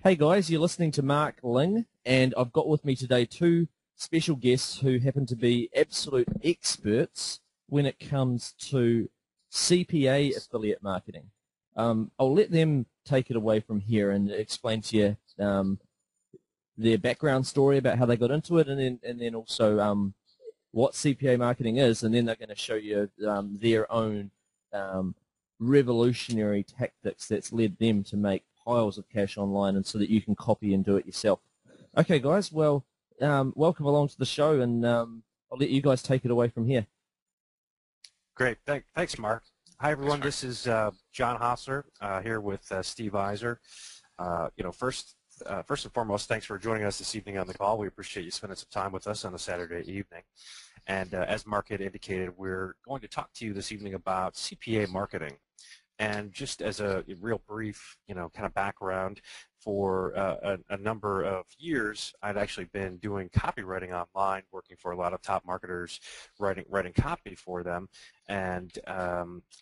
Hey guys, you're listening to Mark Ling, and I've got with me today two special guests who happen to be absolute experts when it comes to CPA affiliate marketing. I'll let them take it away from here and explain to you their background story about how they got into it, and then also what CPA marketing is, and then they're going to show you their own revolutionary tactics that's led them to make piles of cash online, and so that you can copy and do it yourself. Okay, guys, well, welcome along to the show, and I'll let you guys take it away from here. Great. Thanks, Mark. Hi, everyone. This is John Hostler here with Steve Iser. First and foremost, thanks for joining us this evening on the call. We appreciate you spending some time with us on a Saturday evening. And as Mark had indicated, we're going to talk to you this evening about CPA marketing. And just as a real brief, kind of background, for a number of years, I'd actually been doing copywriting online, working for a lot of top marketers, writing copy for them, and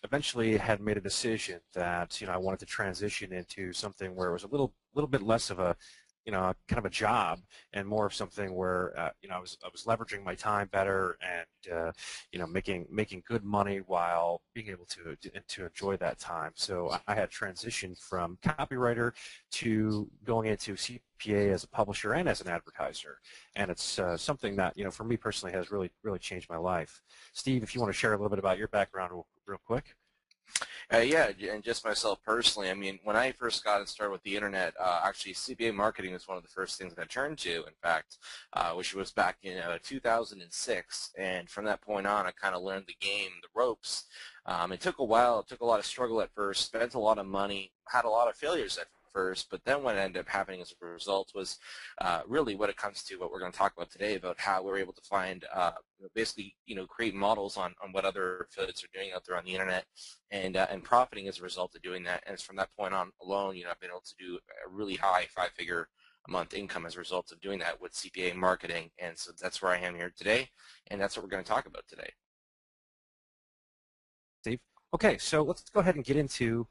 eventually had made a decision that I wanted to transition into something where it was a little bit less of a kind of a job and more of something where I was leveraging my time better and making good money while being able to enjoy that time. So I had transitioned from copywriter to going into CPA as a publisher and as an advertiser, and it's something that for me personally has really changed my life. Steve, if you want to share a little bit about your background real quick. Yeah, and just myself personally, I mean, when I first got started with the internet, actually CPA marketing was one of the first things I turned to, in fact, which was back in 2006, and from that point on, I kind of learned the game, the ropes. It took a while, it took a lot of struggle at first, spent a lot of money, had a lot of failures at first, but then what ended up happening as a result was really what it comes to what we're going to talk about today, about how we're able to find basically create models on what other affiliates are doing out there on the internet, and profiting as a result of doing that. And it's from that point on alone, I've been able to do a really high 5-figure a month income as a result of doing that with CPA marketing. And so that's where I am here today, and that's what we're going to talk about today. Steve? Okay, so let's go ahead and get into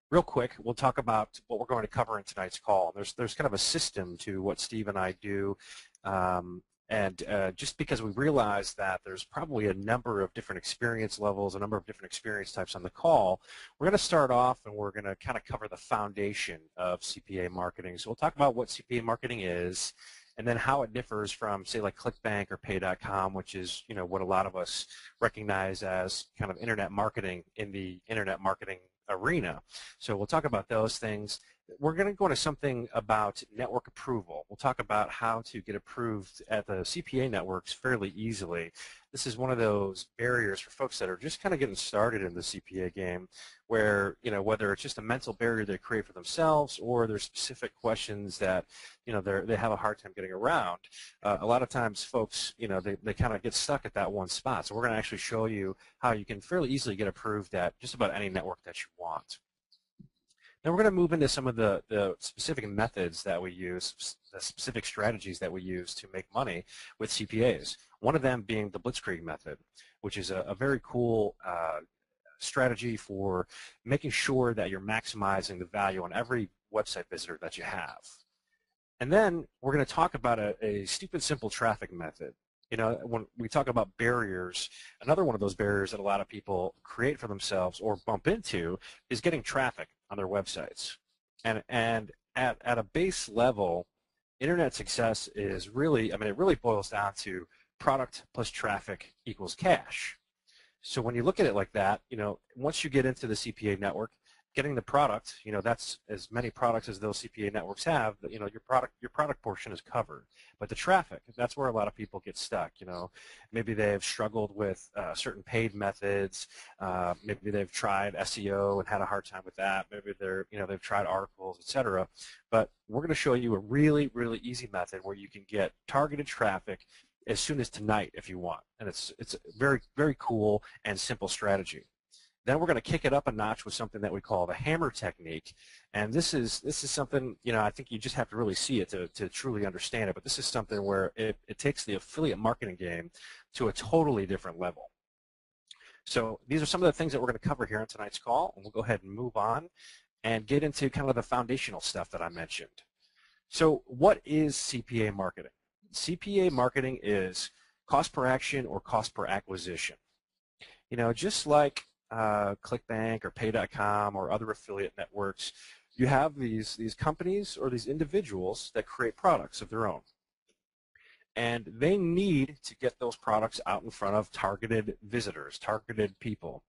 real quick. We'll talk about what we're going to cover in tonight's call. There's kind of a system to what Steve and I do, and just because we realize that there's probably a number of different experience levels, a number of different experience types on the call, we're going to start off and we're going to kind of cover the foundation of CPA marketing. So we'll talk about what CPA marketing is, and then how it differs from, say, like ClickBank or Pay.com, which is what a lot of us recognize as kind of internet marketing in the internet marketing arena. So we'll talk about those things. We're going to go into something about network approval. We'll talk about how to get approved at the CPA networks fairly easily. This is one of those barriers for folks that are just kind of getting started in the CPA game, where whether it's just a mental barrier they create for themselves, or there's specific questions that they have a hard time getting around. A lot of times folks they kind of get stuck at that one spot. So we're going to actually show you how you can fairly easily get approved at just about any network that you want. Then we're going to move into some of the specific methods that we use, the specific strategies that we use to make money with CPAs. One of them being the Blitzkrieg method, which is a very cool strategy for making sure that you're maximizing the value on every website visitor that you have. And then we're going to talk about a stupid simple traffic method. When we talk about barriers, another one of those barriers that a lot of people create for themselves or bump into is getting traffic on their websites. And at a base level, internet success is really, it really boils down to product plus traffic equals cash. So when you look at it like that, once you get into the CPA network, getting the product, that's as many products as those CPA networks have, your product portion is covered. But the traffic, that's where a lot of people get stuck. Maybe they've struggled with certain paid methods. Maybe they've tried SEO and had a hard time with that. Maybe they've tried articles, etc. But we're going to show you a really, really easy method where you can get targeted traffic as soon as tonight if you want. And it's a very, very cool and simple strategy. Then we're going to kick it up a notch with something that we call the hammer technique, and this is something I think you just have to really see it to truly understand it. But this is something where it takes the affiliate marketing game to a totally different level. So these are some of the things that we're going to cover here on tonight's call, and we'll go ahead and move on. and get into kind of the foundational stuff that I mentioned. So what is CPA marketing? CPA marketing is cost per action or cost per acquisition. You know, just like ClickBank or Pay.com or other affiliate networks, you have these companies or these individuals that create products of their own. And they need to get those products out in front of targeted visitors, targeted people,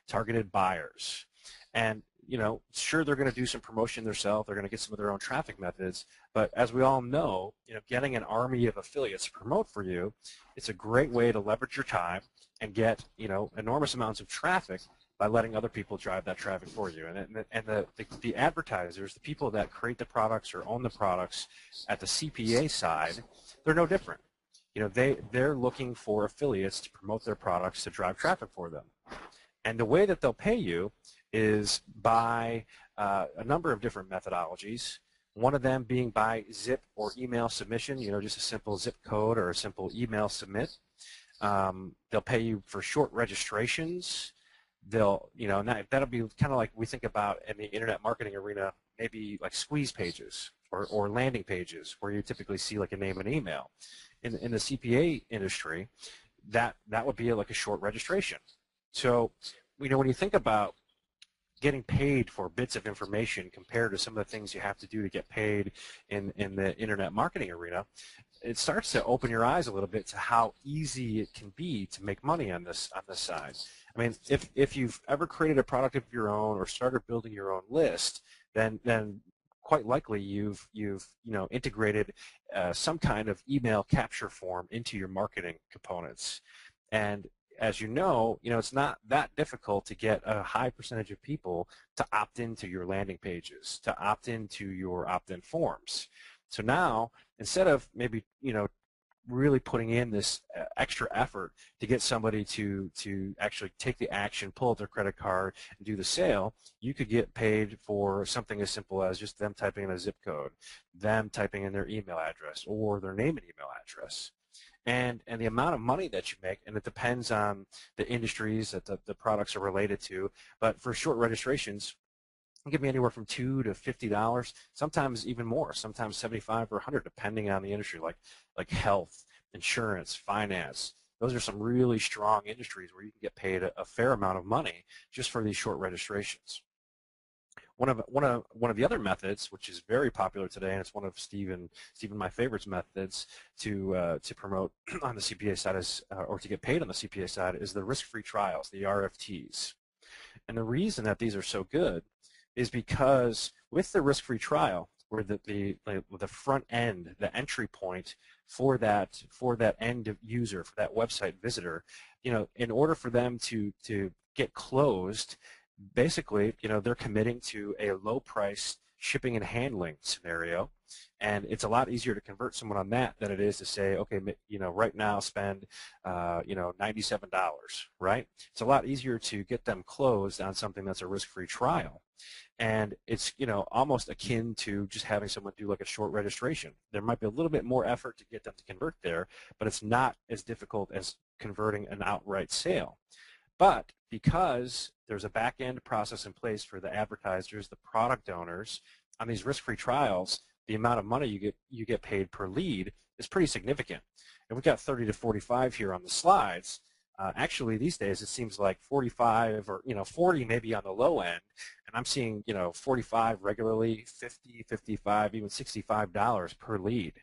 targeted buyers. And, you know, sure, they're going to do some promotion themselves. They're going to get some of their own traffic methods. But as we all know, you know, getting an army of affiliates to promote for you, it's a great way to leverage your time and get, you know, enormous amounts of traffic by letting other people drive that traffic for you. And the advertisers, the people that create the products or own the products at the CPA side, they're no different. You know, they're looking for affiliates to promote their products to drive traffic for them. And the way that they'll pay you is by a number of different methodologies, one of them being by zip or email submission, you know, just a simple zip code or a simple email submit. They'll pay you for short registrations. They'll, you know, and that'll be kind of like we think about in the internet marketing arena, maybe like squeeze pages or landing pages where you typically see like a name and email. In the CPA industry, that would be like a short registration. So, you know, when you think about getting paid for bits of information compared to some of the things you have to do to get paid in the internet marketing arena, it starts to open your eyes a little bit to how easy it can be to make money on this side. I mean, if you've ever created a product of your own or started building your own list, then quite likely you've integrated some kind of email capture form into your marketing components. And as you know, it's not that difficult to get a high percentage of people to opt into your landing pages, to opt into your opt-in forms. So now, instead of maybe, really putting in this extra effort to get somebody to actually take the action, pull out their credit card, and do the sale, you could get paid for something as simple as just them typing in a zip code, them typing in their email address or their name and email address. And the amount of money that you make, and it depends on the industries that the products are related to, but for short registrations, it can be anywhere from $2 to $50, sometimes even more, sometimes 75 or 100, depending on the industry, like health, insurance, finance. Those are some really strong industries where you can get paid a fair amount of money just for these short registrations. One of the other methods, which is very popular today, and it's one of Stephen my favorites methods to promote on the CPA side or to get paid on the CPA side, is the risk-free trials, the RFTs. And the reason that these are so good is because with the risk-free trial, where the front end, the entry point for that end user, for that website visitor, in order for them to get closed, basically, they're committing to a low-price shipping and handling scenario, and it's a lot easier to convert someone on that than it is to say, okay, right now spend, $97, right? It's a lot easier to get them closed on something that's a risk-free trial. And it's, almost akin to just having someone do like a short registration. There might be a little bit more effort to get them to convert there, but it's not as difficult as converting an outright sale. But because there's a back-end process in place for the advertisers, the product owners, on these risk-free trials, the amount of money you get paid per lead is pretty significant. And we've got 30 to 45 here on the slides. Actually, these days it seems like 45 or 40 maybe on the low end, and I'm seeing 45 regularly, 50, 55, even $65 per lead.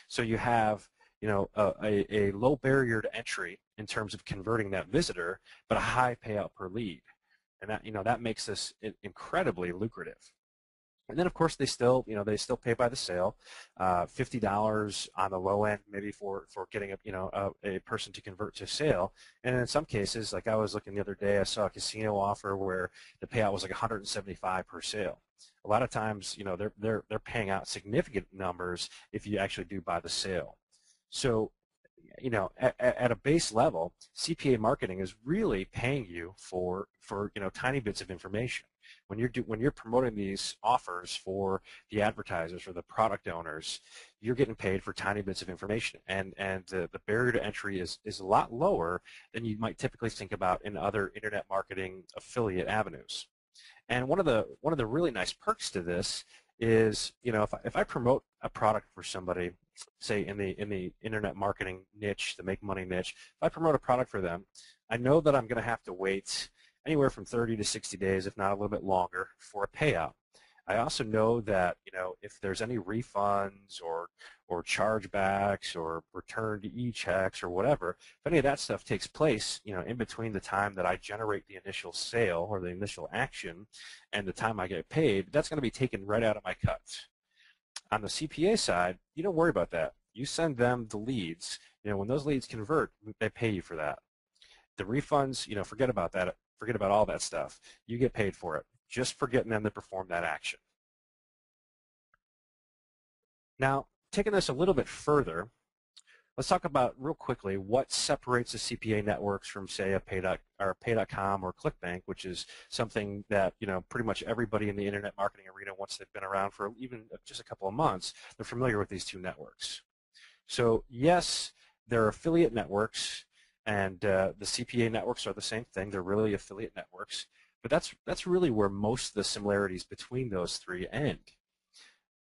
So you have a low barrier to entry in terms of converting that visitor, but a high payout per lead, and that makes this incredibly lucrative. And then, of course, they still pay by the sale, $50 on the low end, maybe for getting a person to convert to sale. And in some cases, like I was looking the other day, I saw a casino offer where the payout was like $175 per sale. A lot of times, they're paying out significant numbers if you actually do buy the sale. So, at a base level, CPA marketing is really paying you for tiny bits of information. When you're promoting these offers for the advertisers or the product owners, you're getting paid for tiny bits of information, and the barrier to entry is a lot lower than you might typically think about in other internet marketing affiliate avenues. And one of the really nice perks to this is, if I promote a product for somebody, say in the internet marketing niche, the make money niche, if I promote a product for them, I know that I'm going to have to wait anywhere from 30 to 60 days, if not a little bit longer, for a payout. I also know that, if there's any refunds or chargebacks or returned e-checks or whatever, if any of that stuff takes place, in between the time that I generate the initial sale or the initial action and the time I get paid, that's going to be taken right out of my cut. On the CPA side, you don't worry about that. You send them the leads. When those leads convert, they pay you for that. The refunds, forget about that. Forget about all that stuff. You get paid for it just for getting them to perform that action. Now, taking this a little bit further, let's talk about real quickly what separates the CPA networks from, say, a Pay.com or ClickBank, which is something that pretty much everybody in the internet marketing arena, once they've been around for even just a couple of months, they're familiar with these two networks. So yes, there are affiliate networks, and the CPA networks are the same thing. They're really affiliate networks, but that's really where most of the similarities between those three end.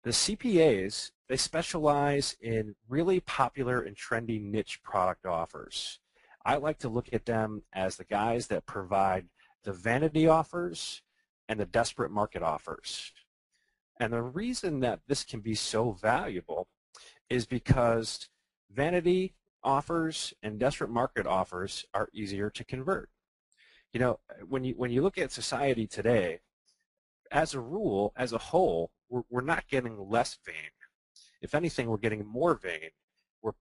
The CPAs, they specialize in really popular and trendy niche product offers. I like to look at them as the guys that provide the vanity offers and the desperate market offers. And the reason that this can be so valuable is because vanity offers and desperate market offers are easier to convert. When you look at society today, as a rule, as a whole, we're not getting less vain. If anything, we're getting more vain.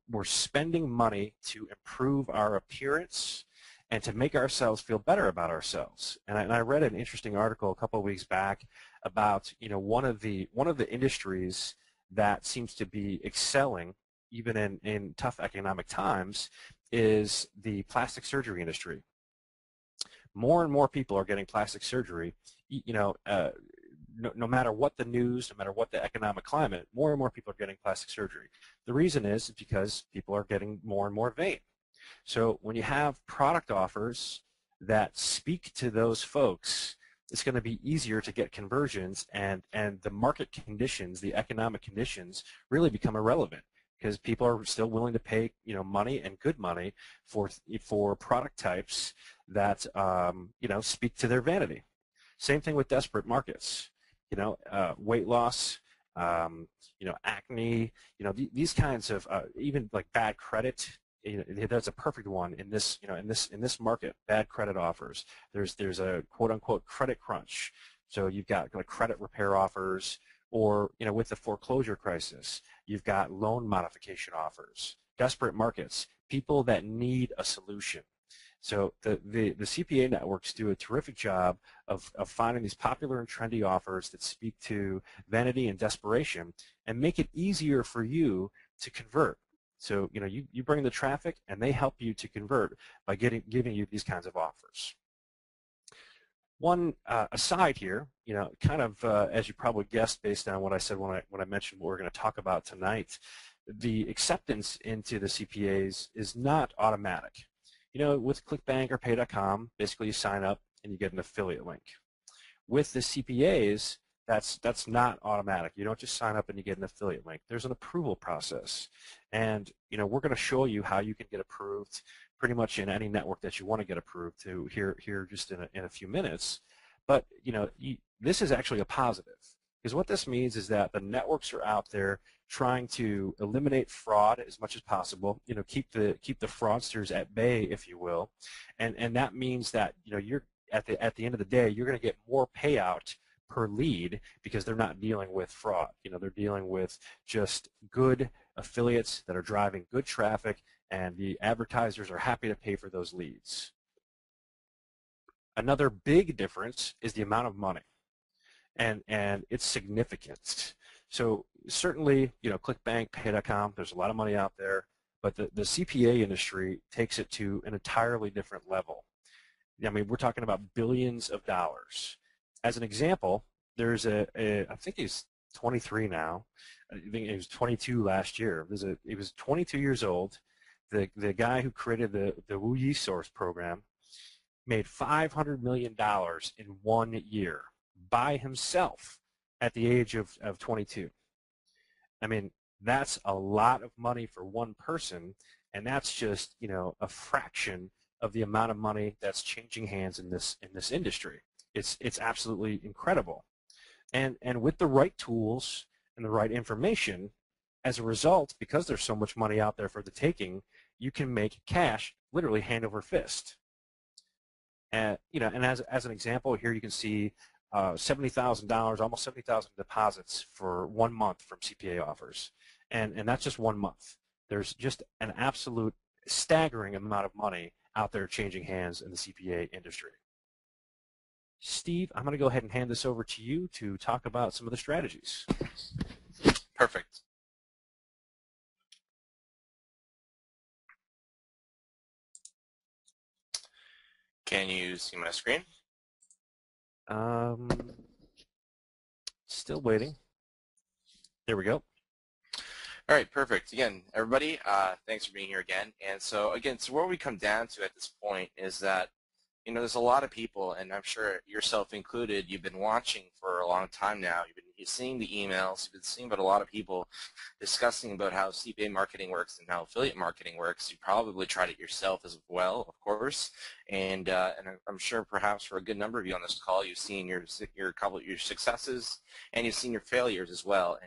We're spending money to improve our appearance and to make ourselves feel better about ourselves. And I read an interesting article a couple of weeks back about one of the industries that seems to be excelling even in tough economic times is the plastic surgery industry. More and more people are getting plastic surgery. No matter what the news, no matter what the economic climate, more and more people are getting plastic surgery. The reason is because people are getting more and more vain. So when you have product offers that speak to those folks, it's going to be easier to get conversions, and the market conditions, the economic conditions, really become irrelevant because people are still willing to pay money, and good money, for product types that speak to their vanity. Same thing with desperate markets. Weight loss, acne, these kinds of even like bad credit. That's a perfect one in this market. Bad credit offers. There's a quote unquote credit crunch. So you've got like credit repair offers, or with the foreclosure crisis, you've got loan modification offers. Desperate markets, people that need a solution. So the CPA networks do a terrific job of finding these popular and trendy offers that speak to vanity and desperation and make it easier for you to convert. So you bring the traffic and they help you to convert by giving you these kinds of offers. One aside here, kind of as you probably guessed based on what I said when I mentioned what we're going to talk about tonight, the acceptance into the CPAs is not automatic. With ClickBank or Pay.com, basically you sign up and you get an affiliate link. With the CPAs, that's not automatic. You don't just sign up and you get an affiliate link. There's an approval process, and we're going to show you how you can get approved pretty much in any network that you want to get approved to here just in a few minutes. But this is actually a positive, because what this means is that the networks are out there trying to eliminate fraud as much as possible, keep the fraudsters at bay, if you will, and that means that you're at the end of the day, you're going to get more payout per lead because they're not dealing with fraud. They're dealing with just good affiliates that are driving good traffic, and the advertisers are happy to pay for those leads. Another big difference is the amount of money, and it's significant. So certainly, ClickBank, Pay.com, there's a lot of money out there, but the CPA industry takes it to an entirely different level. I mean, we're talking about billions of dollars. As an example, there's I think he's 23 now. I think he was 22 last year. He was 22 years old. The guy who created the Wu Yi Source program, made $500 million in 1 year by himself at the age of 22. I mean, that's a lot of money for one person, and that's just, a fraction of the amount of money that's changing hands in this industry. It's absolutely incredible. And with the right tools and the right information, as a result, because there's so much money out there for the taking, you can make cash literally hand over fist. And and as an example, here you can see $70,000, almost 70,000 deposits for 1 month from CPA offers, and that's just 1 month. There's just an absolute staggering amount of money out there changing hands in the CPA industry. Steve, I'm going to go ahead and hand this over to you to talk about some of the strategies. Perfect. Can you see my screen? Still waiting. There we go. All right, perfect. Again, everybody, thanks for being here again. And so again, so where we come down to at this point is that, there's a lot of people, and I'm sure yourself included, you've been watching for a long time now. You've been seeing the emails, you've been seeing about a lot of people discussing about how CPA marketing works and how affiliate marketing works. You probably tried it yourself as well, of course, and I'm sure perhaps for a good number of you on this call, you've seen your successes and you've seen your failures as well,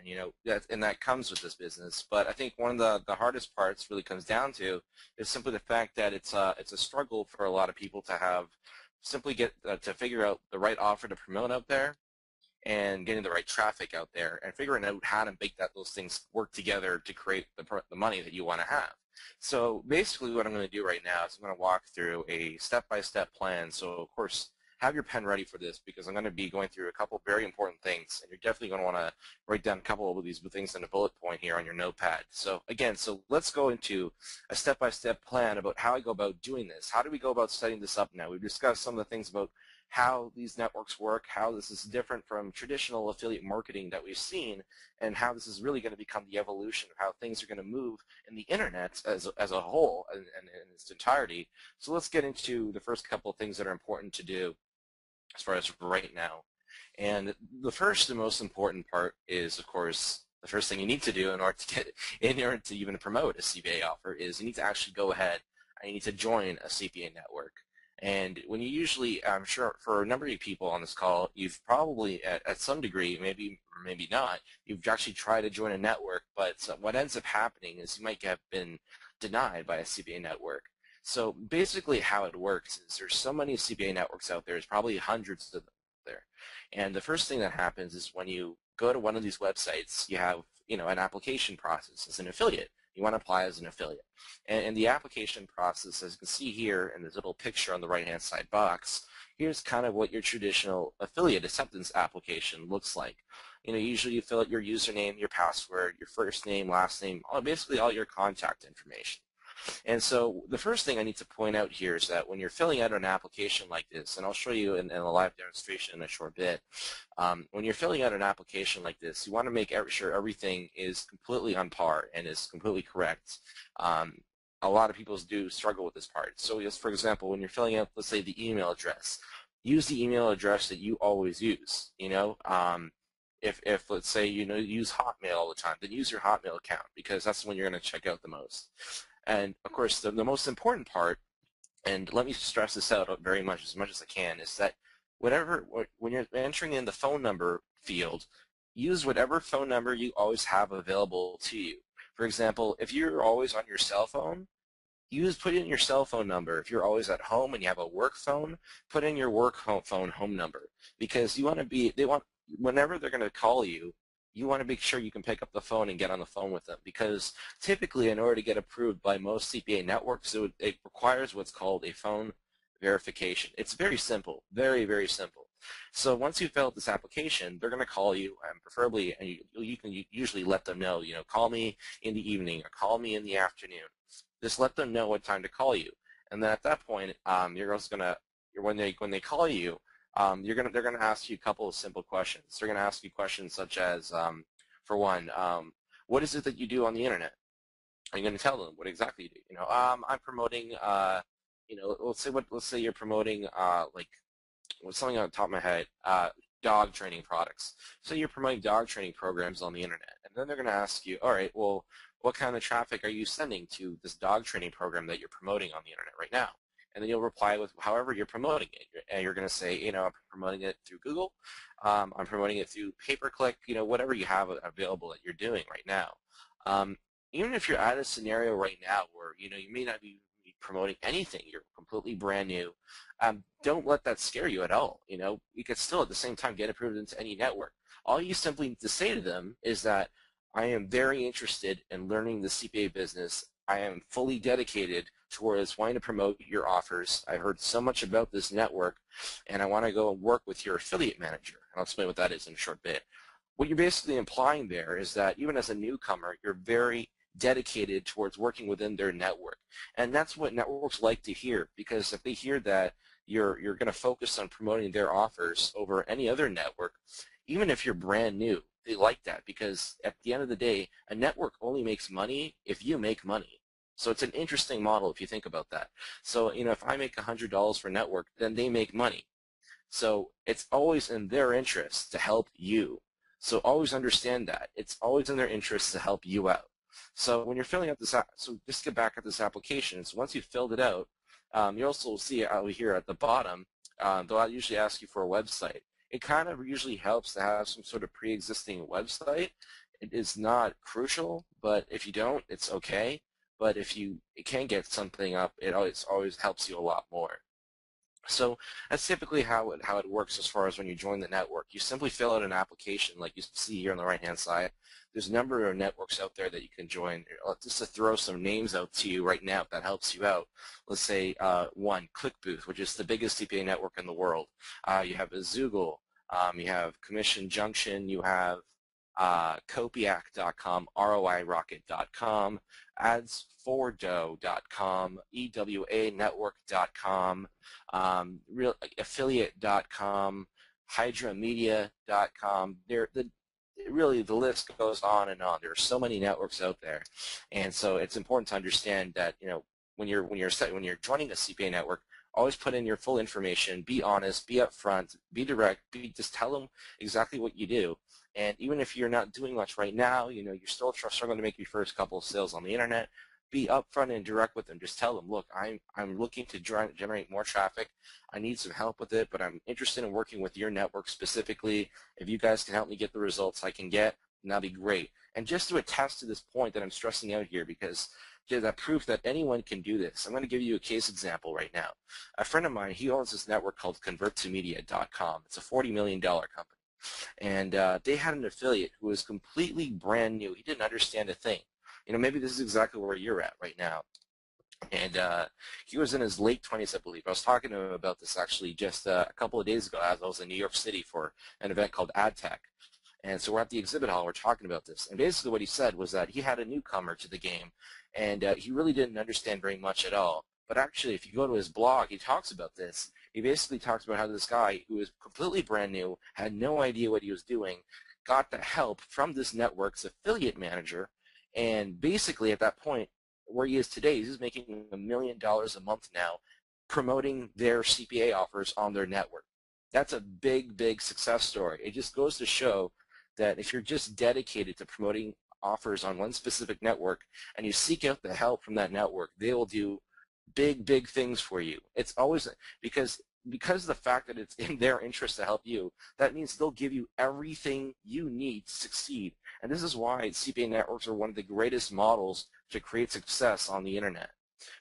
and that comes with this business. But I think one of the hardest parts really comes down to is simply the fact that it's a struggle for a lot of people to have to figure out the right offer to promote out there, and getting the right traffic out there, and figuring out how to make those things work together to create the money that you want to have. So basically what I'm going to do right now is I'm going to walk through a step-by-step plan. So of course, have your pen ready for this, because I'm going to be going through a couple very important things, and you're definitely going to want to write down a couple of these things in a bullet point here on your notepad. So again, let's go into a step-by-step plan about how I go about doing this. How do we go about setting this up now? We've discussed some of the things about how these networks work, how this is different from traditional affiliate marketing that we've seen, and how this is really going to become the evolution of how things are going to move in the internet as a whole and in its entirety. So let's get into the first couple of things that are important to do as far as right now. And the first and most important part is, of course, the first thing you need to do in order to even promote a CPA offer is you need to actually go ahead and you need to join a CPA network. And when you usually, I'm sure for a number of people on this call, you've probably at some degree, maybe or maybe not, you've actually tried to join a network, but what ends up happening is you might have been denied by a CPA network. So basically how it works is there's so many CPA networks out there, there's probably hundreds of them there. And the first thing that happens is when you go to one of these websites, you have an application process as an affiliate. You want to apply as an affiliate. And the application process, as you can see here in this little picture on the right-hand side box, here's kind of what your traditional affiliate acceptance application looks like. Usually you fill out your username, your password, your first name, last name, basically all your contact information. And so the first thing I need to point out here is that when you're filling out an application like this, and I'll show you in a live demonstration in a short bit, when you're filling out an application like this, you want to make sure everything is completely on par and is completely correct. A lot of people do struggle with this part. So just for example, when you're filling out, let's say, the email address, use the email address that you always use. If let's say you use Hotmail all the time, then use your Hotmail account, because that's when you're going to check out the most. And of course, the most important part, and let me stress this out very much as I can, is that when you're entering in the phone number field, use whatever phone number you always have available to you. For example, if you're always on your cell phone, put in your cell phone number. If you're always at home and you have a work phone, put in your work phone home number, because whenever they're going to call you, you want to make sure you can pick up the phone and get on the phone with them, because typically in order to get approved by most CPA networks, it requires what's called a phone verification. It's very simple, very, very simple. So once you fill out this application, they're going to call you, and preferably, and you can usually let them know, call me in the evening or call me in the afternoon. Just let them know what time to call you, and then at that point, when they call you, they're gonna ask you a couple of simple questions. They're gonna ask you questions such as, for one, what is it that you do on the internet? Are you gonna tell them what exactly you do? I'm promoting let's say you're promoting like something on the top of my head, dog training products. So you're promoting dog training programs on the internet, and then they're going to ask you, all right, well, what kind of traffic are you sending to this dog training program that you're promoting on the internet right now? And then you'll reply with however you're promoting it. And you're going to say, I'm promoting it through Google, I'm promoting it through pay-per-click, whatever you have available that you're doing right now. Even if you're at a scenario right now where, you may not be promoting anything, you're completely brand new, don't let that scare you at all. You could still at the same time get approved into any network. All you simply need to say to them is that I am very interested in learning the CPA business. I am fully dedicated towards wanting to promote your offers. I heard so much about this network, and I want to go and work with your affiliate manager. And I'll explain what that is in a short bit. What you're basically implying there is that even as a newcomer, you're very dedicated towards working within their network. And that's what networks like to hear, because if they hear that you're going to focus on promoting their offers over any other network, even if you're brand new, they like that, because at the end of the day, a network only makes money if you make money. So it's an interesting model if you think about that. So, if I make $100 for a network, then they make money. So it's always in their interest to help you. So always understand that. It's always in their interest to help you out. So when you're filling out this, so just get back at this application. So once you've filled it out, you also see it out here at the bottom. They'll usually ask you for a website. It kind of usually helps to have some sort of pre-existing website. It is not crucial, but if you don't, it's okay. But if you can get something up, it always helps you a lot more. So that's typically how it works as far as when you join the network. You simply fill out an application like you see here on the right-hand side. There's a number of networks out there that you can join. Just to throw some names out to you right now if that helps you out. Let's say one, ClickBooth, which is the biggest CPA network in the world. You have Azoogle. You have Commission Junction. You have Copiac.com, ROIRocket.com, ads4do.com, ewanetwork.com, affiliate.com, hydramedia.com. Really, the list goes on and on. There are so many networks out there, and so it's important to understand that when you're joining a CPA network, always put in your full information. Be honest, be upfront, be direct. Just tell them exactly what you do. And even if you're not doing much right now, you're still struggling to make your first couple of sales on the internet, be upfront and direct with them. Just tell them, look, I'm looking to generate more traffic. I need some help with it, but I'm interested in working with your network specifically. If you guys can help me get the results I can get, then that'd be great. And just to attest to this point that I'm stressing out here, because that proof that anyone can do this, I'm going to give you a case example right now. A friend of mine, he owns this network called converttomedia.com. It's a $40 million company. And they had an affiliate who was completely brand new. He didn't understand a thing. Maybe this is exactly where you're at right now. And he was in his late 20s, I believe. I was talking to him about this actually just a couple of days ago as I was in New York City for an event called AdTech. And so we're at the exhibit hall, we're talking about this. And basically what he said was that he had a newcomer to the game, and he really didn't understand very much at all. But actually, if you go to his blog, he talks about this. He basically talks about how this guy, who was completely brand new, had no idea what he was doing, got the help from this network's affiliate manager, and basically at that point, where he is today, he's making $1 million a month now, promoting their CPA offers on their network. That's a big, big success story. It just goes to show that if you're just dedicated to promoting offers on one specific network and you seek out the help from that network, they will do big, big things for you. It's always because of the fact that it's in their interest to help you, that means they'll give you everything you need to succeed. And this is why CPA networks are one of the greatest models to create success on the internet,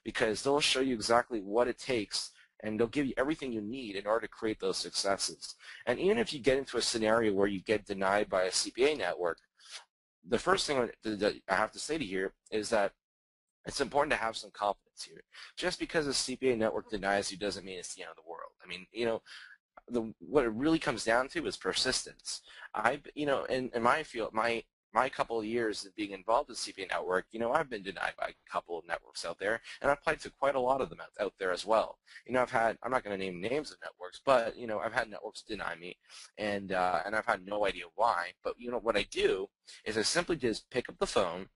because they'll show you exactly what it takes, and they'll give you everything you need in order to create those successes. And even if you get into a scenario where you get denied by a CPA network, the first thing that I have to say to you is that it's important to have some confidence here. Just because a CPA network denies you doesn't mean it's the end of the world. I mean, what it really comes down to is persistence. In my field, my couple of years of being involved with CPA network, I've been denied by a couple of networks out there, and I've applied to quite a lot of them out there as well. I'm not going to name names of networks, but I've had networks deny me, and I've had no idea why. But what I do is I simply just pick up the phone,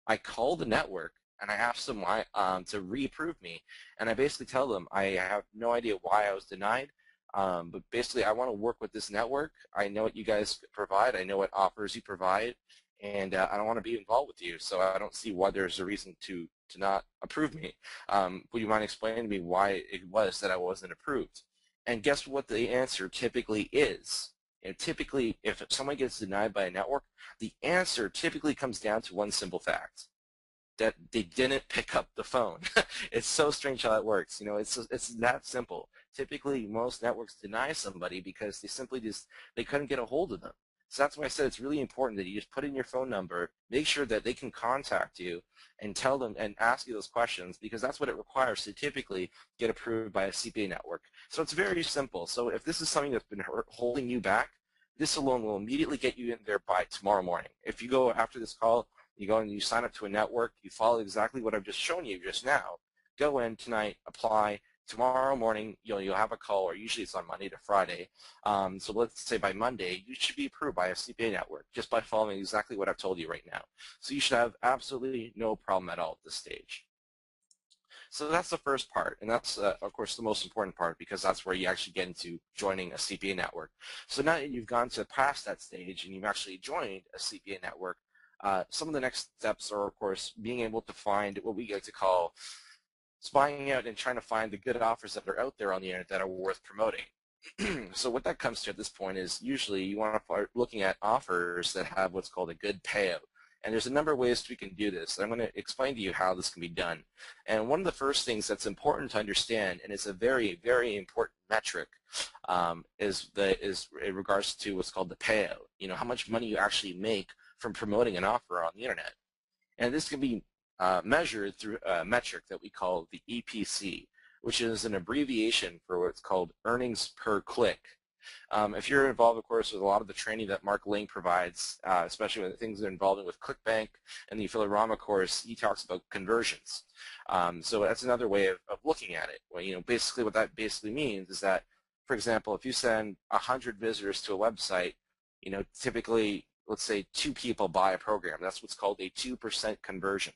I call the network, and I ask them why to reapprove me, and I basically tell them I have no idea why I was denied, but basically I want to work with this network. I know what you guys provide. I know what offers you provide, and I don't want to be involved with you, so I don't see why there's a reason to not approve me. Would you mind explaining to me why it was that I wasn't approved? And guess what the answer typically is? And typically, if someone gets denied by a network, the answer typically comes down to one simple fact: that they didn't pick up the phone. It's so strange how that works. You know, it's that simple. Typically, most networks deny somebody because they simply they couldn't get a hold of them. So that's why I said it's really important that you just put in your phone number, make sure that they can contact you, and tell them and ask you those questions, because that's what it requires to typically get approved by a CPA network. So it's very simple. So if this is something that's been holding you back, this alone will immediately get you in there by tomorrow morning. If you go after this call, you go and you sign up to a network, you follow exactly what I've just shown you just now, go in tonight, apply. Tomorrow morning, you'll have a call, or usually it's on Monday to Friday. So let's say by Monday, you should be approved by a CPA network just by following exactly what I've told you right now. So you should have absolutely no problem at all at this stage. So that's the first part, and that's, of course, the most important part, because that's where you actually get into joining a CPA network. So now that you've gone to past that stage and you've actually joined a CPA network, some of the next steps are, of course, being able to find what we like to call spying out and trying to find the good offers that are out there on the internet that are worth promoting. So what that comes to at this point is usually you want to start looking at offers that have what's called a good payout. And there's a number of ways we can do this. I'm going to explain to you how this can be done. And one of the first things that's important to understand, and it's a very, very important metric, is in regards to what's called the payout. You know, how much money you actually make from promoting an offer on the internet. And this can be measured through a metric that we call the EPC, which is an abbreviation for what's called earnings per click. If you're involved, of course, with a lot of the training that Mark Ling provides, especially with things that are involved with ClickBank and the Affiliate course, he talks about conversions. So that's another way of looking at it. Well, you know, basically what that basically means is that, for example, if you send 100 visitors to a website, you know, typically, let's say 2 people buy a program. That's what's called a 2% conversion.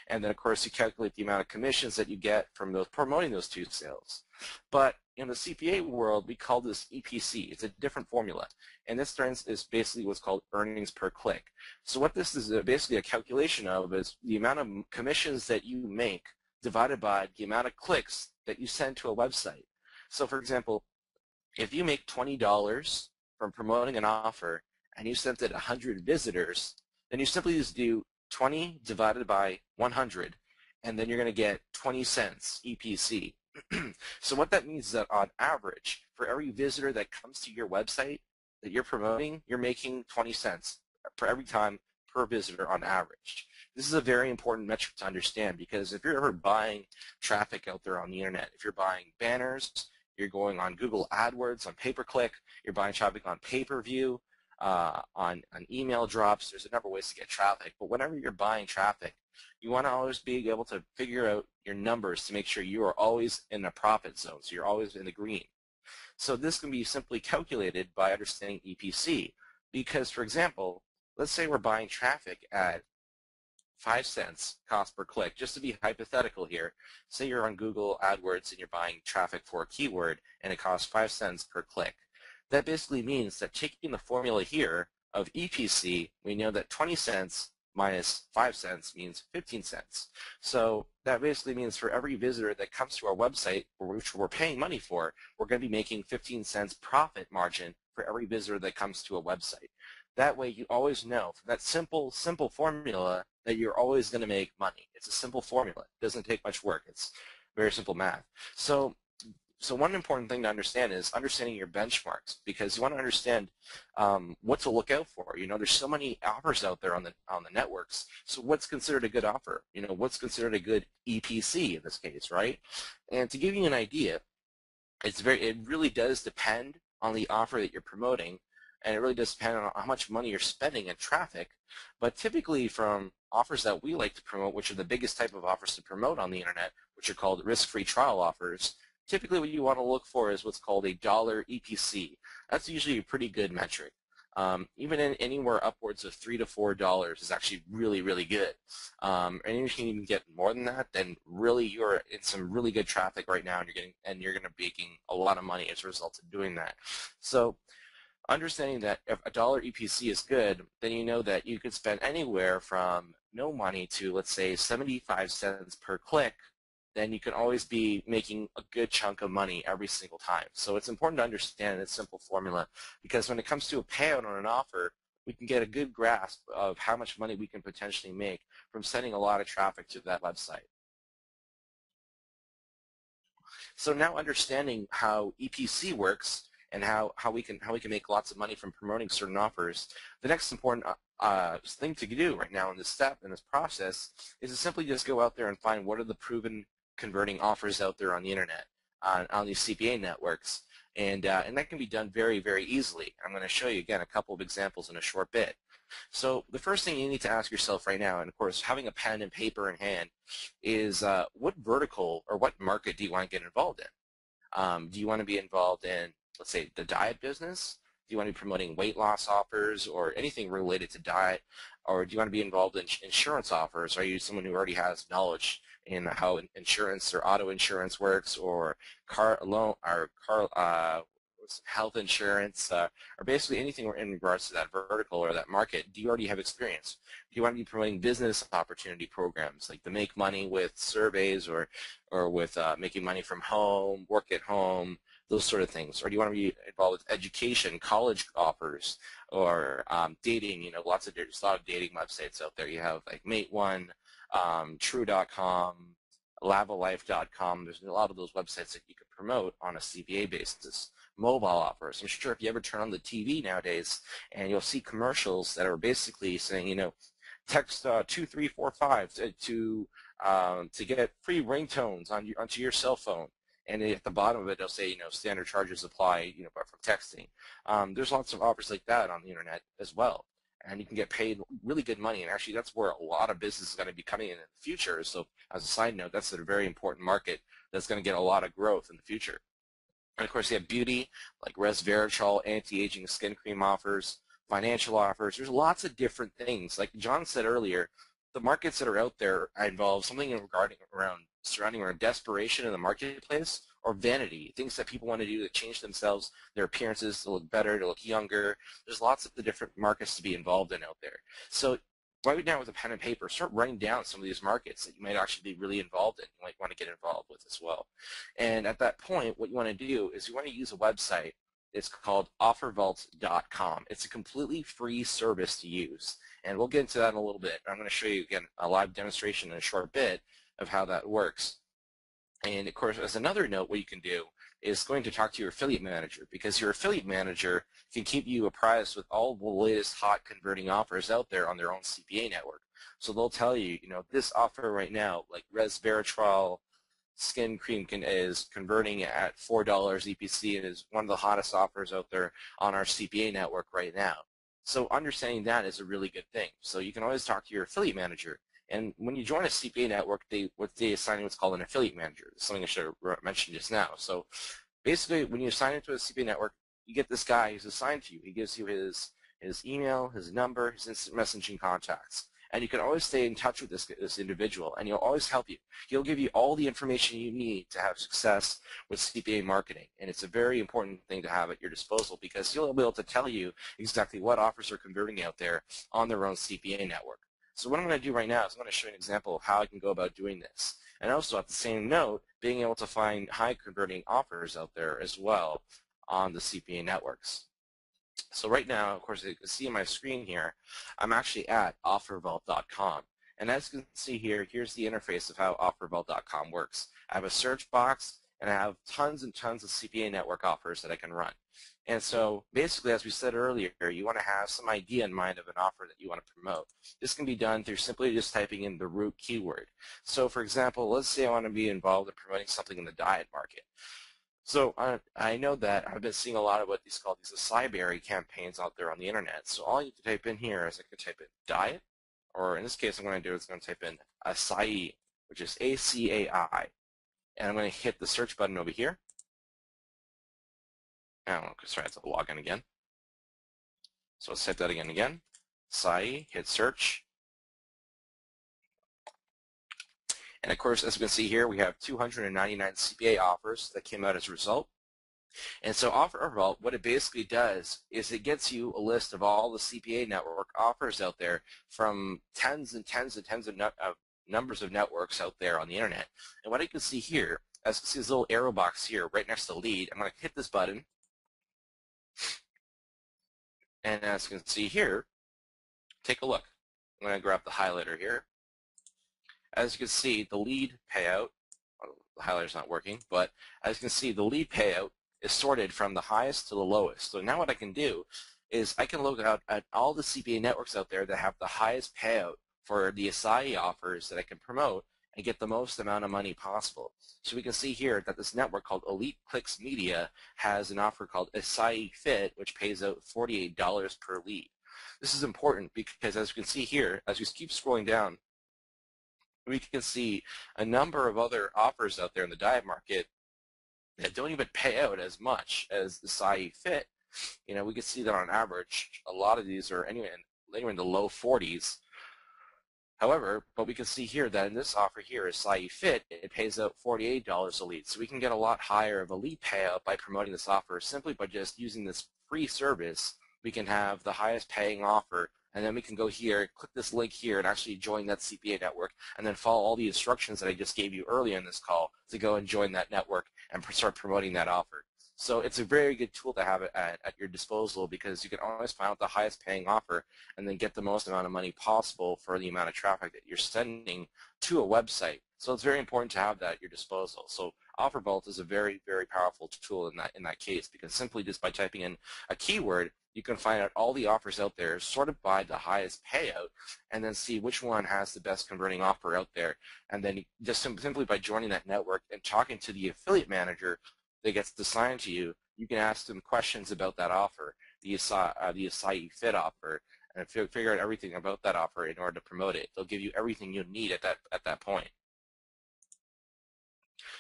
And then, of course, you calculate the amount of commissions that you get from those promoting those 2 sales. But in the CPA world, we call this EPC. It's a different formula. And this is basically what's called earnings per click. So what this is basically a calculation of is the amount of commissions that you make divided by the amount of clicks that you send to a website. So, for example, if you make $20 from promoting an offer and you sent it 100 visitors, then you simply just do 20 divided by 100, and then you're going to get 20 cents EPC. So what that means is that on average, for every visitor that comes to your website that you're promoting, you're making 20 cents for every time per visitor on average. This is a very important metric to understand, because if you're ever buying traffic out there on the internet, if you're buying banners, you're going on Google AdWords, on pay-per-click, you're buying traffic on pay-per-view, on email drops, there's a number of ways to get traffic. But whenever you're buying traffic, you want to always be able to figure out your numbers to make sure you are always in a profit zone, so you're always in the green. So this can be simply calculated by understanding EPC, because, for example, let's say we're buying traffic at 5 cents cost per click. Just to be hypothetical here, say you're on Google AdWords and you're buying traffic for a keyword and it costs 5 cents per click. That basically means that taking the formula here of EPC, we know that 20 cents minus 5 cents means 15 cents. So that basically means for every visitor that comes to our website, which we're paying money for, we're going to be making 15 cents profit margin for every visitor that comes to a website. That way you always know from that simple formula that you're always going to make money. It's a simple formula. It doesn't take much work. It's very simple math. So one important thing to understand is understanding your benchmarks, because you want to understand what to look out for. You know, there's so many offers out there on the networks. So what's considered a good offer? You know, what's considered a good EPC in this case, right? And to give you an idea, it really does depend on the offer that you're promoting, and it really does depend on how much money you're spending in traffic. But typically from offers that we like to promote, which are the biggest type of offers to promote on the internet, which are called risk-free trial offers, typically what you want to look for is what's called a dollar EPC. That's usually a pretty good metric. even in anywhere upwards of $3 to $4 is actually really, really good. And if you can even get more than that, then really you're in some really good traffic right now, and you're going to be making a lot of money as a result of doing that. So understanding that if a dollar EPC is good, then you know that you could spend anywhere from no money to, let's say, 75 cents per click. Then you can always be making a good chunk of money every single time. So it's important to understand this simple formula, because when it comes to a payout on an offer, we can get a good grasp of how much money we can potentially make from sending a lot of traffic to that website. So now understanding how EPC works and how we can make lots of money from promoting certain offers, the next important thing to do right now in this step, in this process, is to simply just go out there and find what are the proven converting offers out there on the internet, on these CPA networks, and that can be done very, very easily. I'm going to show you again a couple of examples in a short bit. So the first thing you need to ask yourself right now, and of course having a pen and paper in hand, is what vertical or what market do you want to get involved in? Do you want to be involved in, let's say, the diet business? Do you want to be promoting weight loss offers or anything related to diet? Or do you want to be involved in insurance offers? Are you someone who already has knowledge in how insurance or auto insurance works, or car loan, or health insurance, or basically anything in regards to that vertical or that market? Do you already have experience? Do you want to be promoting business opportunity programs like the Make Money with surveys, or with making money from home, work at home, those sort of things? Or do you want to be involved with education, college offers, or dating? There's a lot of dating websites out there. You have like Mate1, True.com, Lavalife.com. There's a lot of those websites that you could promote on a CPA basis. Mobile offers. I'm sure if you ever turn on the TV nowadays, and you'll see commercials that are basically saying, text 2345 to get free ringtones onto your cell phone. And at the bottom of it, they'll say, standard charges apply, but from texting. There's lots of offers like that on the internet as well. And you can get paid really good money. And actually, that's where a lot of business is going to be coming in the future. So as a side note, that's a very important market that's going to get a lot of growth in the future. And of course, you have beauty, like resveratrol, anti-aging skin cream offers, financial offers. There's lots of different things. Like John said earlier, the markets that are out there involve something surrounding desperation in the marketplace, or vanity, things that people want to do to change themselves, their appearances, to look better, to look younger. There's lots of the different markets to be involved in out there. So right now with a pen and paper, start writing down some of these markets that you might actually be really involved in, you might want to get involved with as well. And at that point, what you want to do is you want to use a website. It's called offervault.com. It's a completely free service to use. And we'll get into that in a little bit. I'm going to show you, again, a live demonstration in a short bit of how that works. And of course, as another note, what you can do is going to talk to your affiliate manager, because your affiliate manager can keep you apprised with all the latest hot converting offers out there on their own CPA network. So they'll tell you, this offer right now, like resveratrol skin cream is converting at $4 EPC, and is one of the hottest offers out there on our CPA network right now. So understanding that is a really good thing. So you can always talk to your affiliate manager. And when you join a CPA network, they assign you what's called an affiliate manager. Something I should have mentioned just now. So basically, when you sign into a CPA network, you get this guy who's assigned to you. He gives you his email, his number, his instant messaging contacts. And you can always stay in touch with this individual, and he'll always help you. He'll give you all the information you need to have success with CPA marketing. And it's a very important thing to have at your disposal, because he'll be able to tell you exactly what offers are converting out there on their own CPA network. So what I'm going to do right now is I'm going to show you an example of how I can go about doing this. And also, at the same note, being able to find high converting offers out there as well on the CPA networks. So right now, of course, you can see on my screen here, I'm actually at offervault.com. And as you can see here, here's the interface of how offervault.com works. I have a search box, and I have tons and tons of CPA network offers that I can run. And so basically, as we said earlier, you want to have some idea in mind of an offer that you want to promote. This can be done through simply just typing in the root keyword. So for example, let's say I want to be involved in promoting something in the diet market. So I know that I've been seeing a lot of what these acai berry campaigns out there on the internet. So all you need to type in here is I can type in diet, or in this case I'm going to do is going to type in acai, which is ACAI. And I'm going to hit the search button over here. Oh, sorry, I have to log in again. So let's type that again. SAI, hit search. And of course, as we can see here, we have 299 CPA offers that came out as a result. And so Offer Vault, what it basically does is it gets you a list of all the CPA network offers out there from tens and tens and tens of numbers of networks out there on the internet. And what I can see here, as you can see this little arrow box here right next to lead, I'm going to hit this button. And as you can see here, take a look. I'm going to grab the highlighter here. As you can see, the lead payout, the highlighter's not working, but as you can see, the lead payout is sorted from the highest to the lowest. So now what I can do is I can look out at all the CPA networks out there that have the highest payout for the acai offers that I can promote and get the most amount of money possible. So we can see here that this network called Elite Clicks Media has an offer called Acai Fit, which pays out $48 per lead. This is important because as you can see here, as we keep scrolling down, we can see a number of other offers out there in the diet market that don't even pay out as much as the Acai Fit. You know, we can see that on average, a lot of these are anywhere in the low 40s. However, but we can see here that in this offer here, Acai Fit, it pays out $48 a lead. So we can get a lot higher of a lead payout by promoting this offer simply by just using this free service. We can have the highest paying offer, and then we can go here, click this link here, and actually join that CPA network, and then follow all the instructions that I just gave you earlier in this call to go and join that network and start promoting that offer. So it's a very good tool to have at your disposal because you can always find out the highest paying offer and then get the most amount of money possible for the amount of traffic that you're sending to a website. So it's very important to have that at your disposal. So Offer Vault is a very, very powerful tool in that case because simply just by typing in a keyword, you can find out all the offers out there sorted by the highest payout and then see which one has the best converting offer out there. And then just simply by joining that network and talking to the affiliate manager that gets assigned to you, you can ask them questions about that offer, the Acai Fit offer, and figure out everything about that offer in order to promote it. They'll give you everything you need at that point.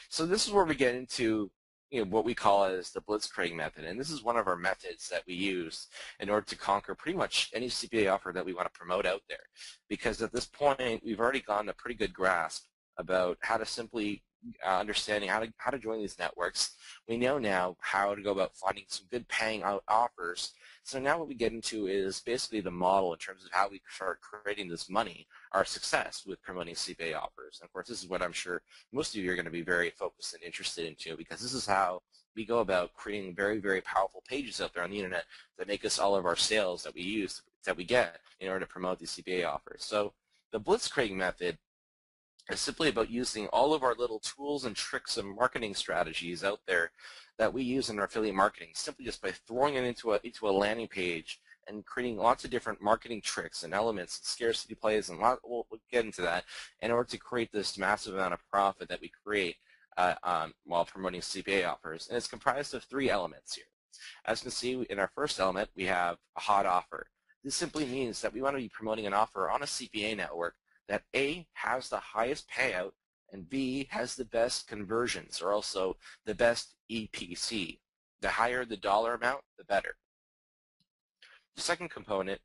So this is where we get into what we call as the blitzkrieg method, and this is one of our methods that we use in order to conquer pretty much any CPA offer that we want to promote out there. Because at this point, we've already gotten a pretty good grasp about how to simply understanding how to join these networks. We know now how to go about finding some good paying out offers. So now what we get into is basically the model in terms of how we start creating this money, our success with promoting CPA offers. And of course, this is what I'm sure most of you are going to be very focused and interested into because this is how we go about creating very, very powerful pages out there on the internet that make us all of our sales that we get in order to promote these CPA offers. So the blitzkrieg method is simply about using all of our little tools and tricks and marketing strategies out there that we use in our affiliate marketing, simply just by throwing it into a landing page and creating lots of different marketing tricks and elements and scarcity plays, and we'll get into that in order to create this massive amount of profit that we create while promoting CPA offers. And it's comprised of 3 elements here. As you can see, in our first element, we have a hot offer. This simply means that we want to be promoting an offer on a CPA network that A, has the highest payout, and B, has the best conversions, or also the best EPC. The higher the dollar amount, the better. The second component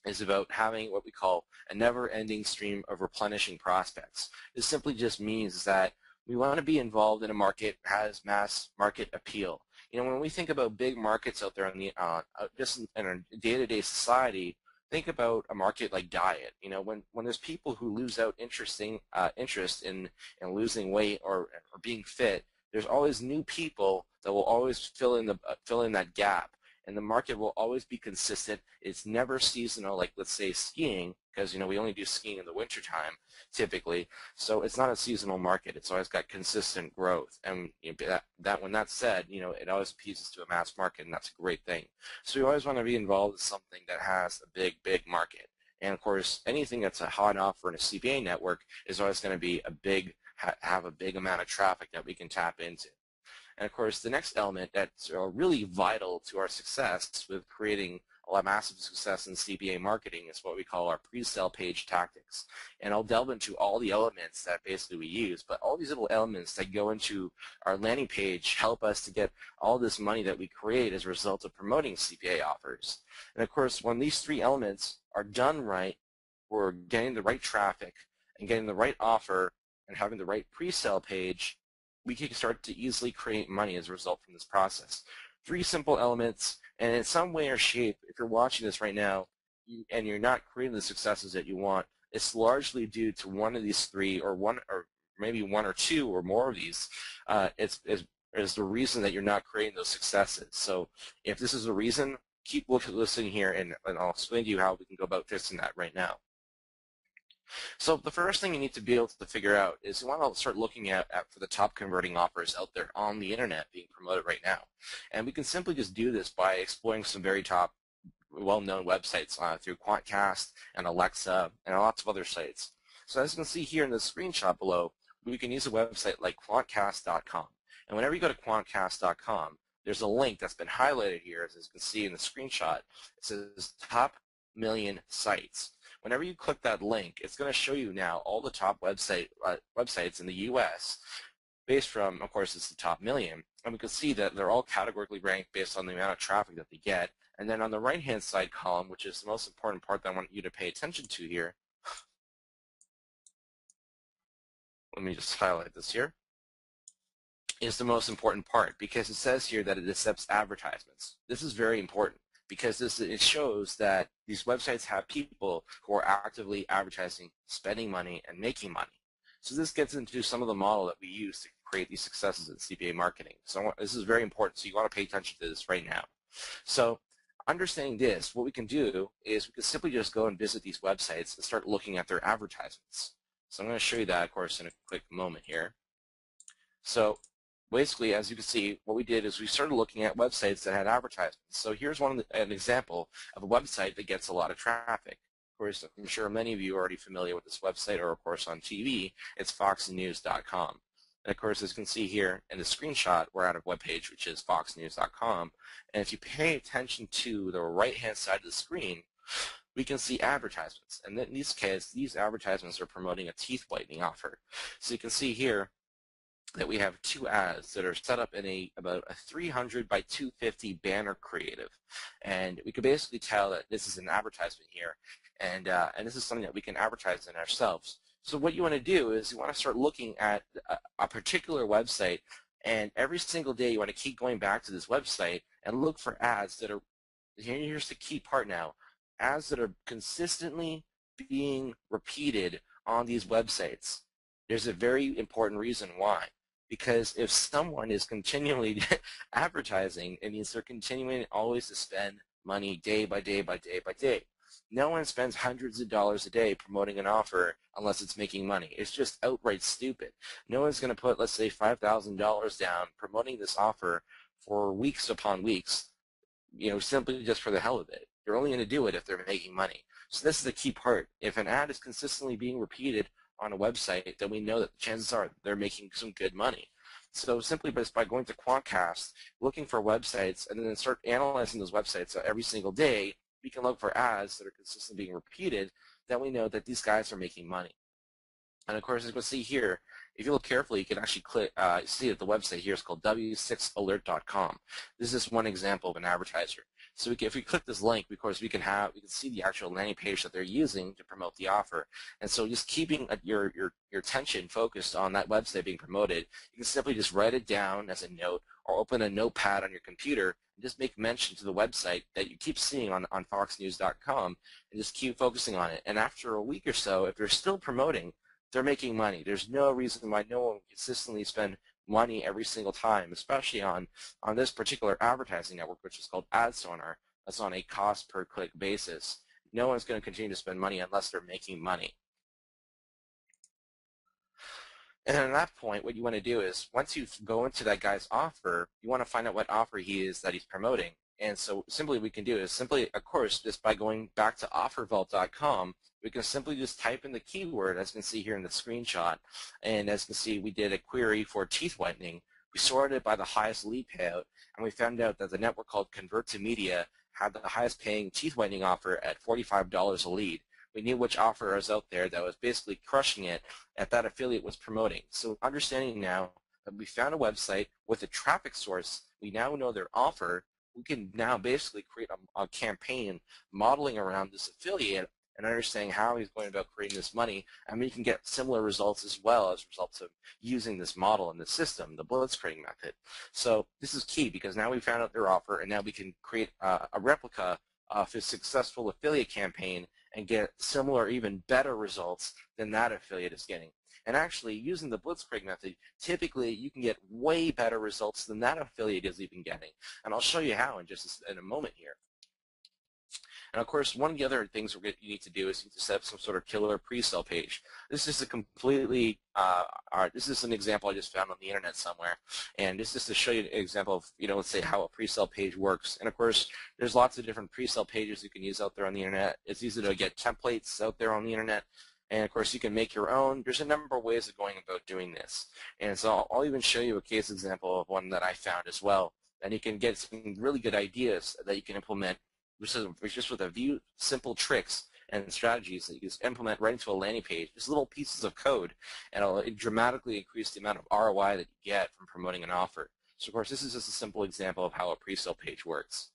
is about having what we call a never-ending stream of replenishing prospects. This simply just means that we want to be involved in a market that has mass market appeal. When we think about big markets out there on the just in our day-to-day society, think about a market like diet. When there's people who lose out interest in losing weight or being fit, there's always new people that will always fill in that gap, and the market will always be consistent. It's never seasonal, like let's say skiing, because we only do skiing in the wintertime typically, so it's not a seasonal market. It's always got consistent growth, and when that's said, it always appeases to a mass market, and that's a great thing. So you always want to be involved in something that has a big market, and of course anything that's a hot offer in a CPA network is always going to be have a big amount of traffic that we can tap into. And of course, the next element that's really vital to our success with creating a massive success in CPA marketing is what we call our pre-sale page tactics. And I'll delve into all the elements that basically we use, but all these little elements that go into our landing page help us to get all this money that we create as a result of promoting CPA offers. And of course, when these three elements are done right, we're getting the right traffic and getting the right offer and having the right pre-sale page, we can start to easily create money as a result from this process. Three simple elements, and in some way or shape, if you're watching this right now and you're not creating the successes that you want, it's largely due to one of these three, or maybe one or two or more of these. Is the reason that you're not creating those successes. So if this is the reason, keep listening here, and I'll explain to you how we can go about fixing that right now. So the first thing you need to be able to figure out is you want to start looking at for the top converting offers out there on the internet being promoted right now. And we can simply just do this by exploring some very top well-known websites through Quantcast and Alexa and lots of other sites. So as you can see here in the screenshot below, we can use a website like quantcast.com. And whenever you go to quantcast.com, there's a link that's been highlighted here, as you can see in the screenshot. It says top million sites. Whenever you click that link, it's going to show you now all the top websites in the U.S. based from, of course, it's the top million. And we can see that they're all categorically ranked based on the amount of traffic that they get. And then on the right-hand side column, which is the most important part that I want you to pay attention to here, let me just highlight this here, is the most important part, because it says here that it accepts advertisements. This is very important, because it shows that these websites have people who are actively advertising, spending money, and making money. So this gets into some of the model that we use to create these successes in CPA marketing. So this is very important, so you want to pay attention to this right now. So understanding this, what we can do is we can simply just go and visit these websites and start looking at their advertisements. So I'm going to show you that, of course, in a quick moment here. So basically, as you can see, what we did is we started looking at websites that had advertisements. So here's an example of a website that gets a lot of traffic. Of course, I'm sure many of you are already familiar with this website, or of course on TV, it's foxnews.com. And of course, as you can see here in the screenshot, we're at a webpage which is foxnews.com. And if you pay attention to the right-hand side of the screen, we can see advertisements. And in this case, these advertisements are promoting a teeth whitening offer. So you can see here that we have two ads that are set up in about a 300 by 250 banner creative. And we can basically tell that this is an advertisement here, and this is something that we can advertise in ourselves. So what you want to do is you want to start looking at a particular website, and every single day you want to keep going back to this website and look for ads that are, here's the key part now, ads that are consistently being repeated on these websites. There's a very important reason why. Because if someone is continually advertising, it means they're continuing always to spend money day by day by day by day. No one spends hundreds of dollars a day promoting an offer unless it's making money. It's just outright stupid. No one's going to put, let's say, $5,000 down promoting this offer for weeks upon weeks, simply just for the hell of it. They're only going to do it if they're making money. So this is the key part. If an ad is consistently being repeated on a website, then we know that the chances are they're making some good money. So simply just by going to Quantcast, looking for websites, and then start analyzing those websites every single day, we can look for ads that are consistently being repeated, then we know that these guys are making money. And of course, as you can see here, if you look carefully, you can actually see that the website here is called w6alert.com. This is one example of an advertiser. So if we click this link, of course, we can see the actual landing page that they're using to promote the offer. And so just keeping your attention focused on that website being promoted, you can simply just write it down as a note or open a notepad on your computer and just make mention to the website that you keep seeing on foxnews.com and just keep focusing on it. And after a week or so, if they're still promoting, they're making money. There's no reason why no one will consistently spend money every single time, especially on this particular advertising network, which is called AdSonar. That's on a cost per click basis. No one's going to continue to spend money unless they're making money. And then at that point, what you want to do is, once you go into that guy's offer, you want to find out what offer he is that he's promoting. And so simply what we can do is simply, of course, just by going back to offervault.com, we can simply just type in the keyword, as you can see here in the screenshot. And as you can see, we did a query for teeth whitening. We sorted it by the highest lead payout, and we found out that the network called Convert to Media had the highest paying teeth whitening offer at $45 a lead. We knew which offer was out there that was basically crushing it that affiliate was promoting. So understanding now that we found a website with a traffic source, we now know their offer, we can now basically create a campaign modeling around this affiliate and understanding how he's going about creating this money, and we can get similar results as well as results of using this model in the system, the blitzkrieg method. So this is key because now we found out their offer, and now we can create a replica of his successful affiliate campaign and get similar, even better results than that affiliate is getting. And actually, using the blitzkrieg method, typically you can get way better results than that affiliate is even getting. And I'll show you how in a moment here. And of course, one of the other things you need to do is you need to set up some sort of killer pre-sale page. This is a completely, this is an example I just found on the internet somewhere, and this is to show you an example of, let's say how a pre-sale page works. And of course, there's lots of different pre-sale pages you can use out there on the internet. It's easy to get templates out there on the internet. And of course, you can make your own. There's a number of ways of going about doing this. And so I'll even show you a case example of one that I found as well. And you can get some really good ideas that you can implement just with a few simple tricks and strategies that you can implement right into a landing page. Just little pieces of code, and it'll dramatically increase the amount of ROI that you get from promoting an offer. So of course, this is just a simple example of how a pre-sale page works.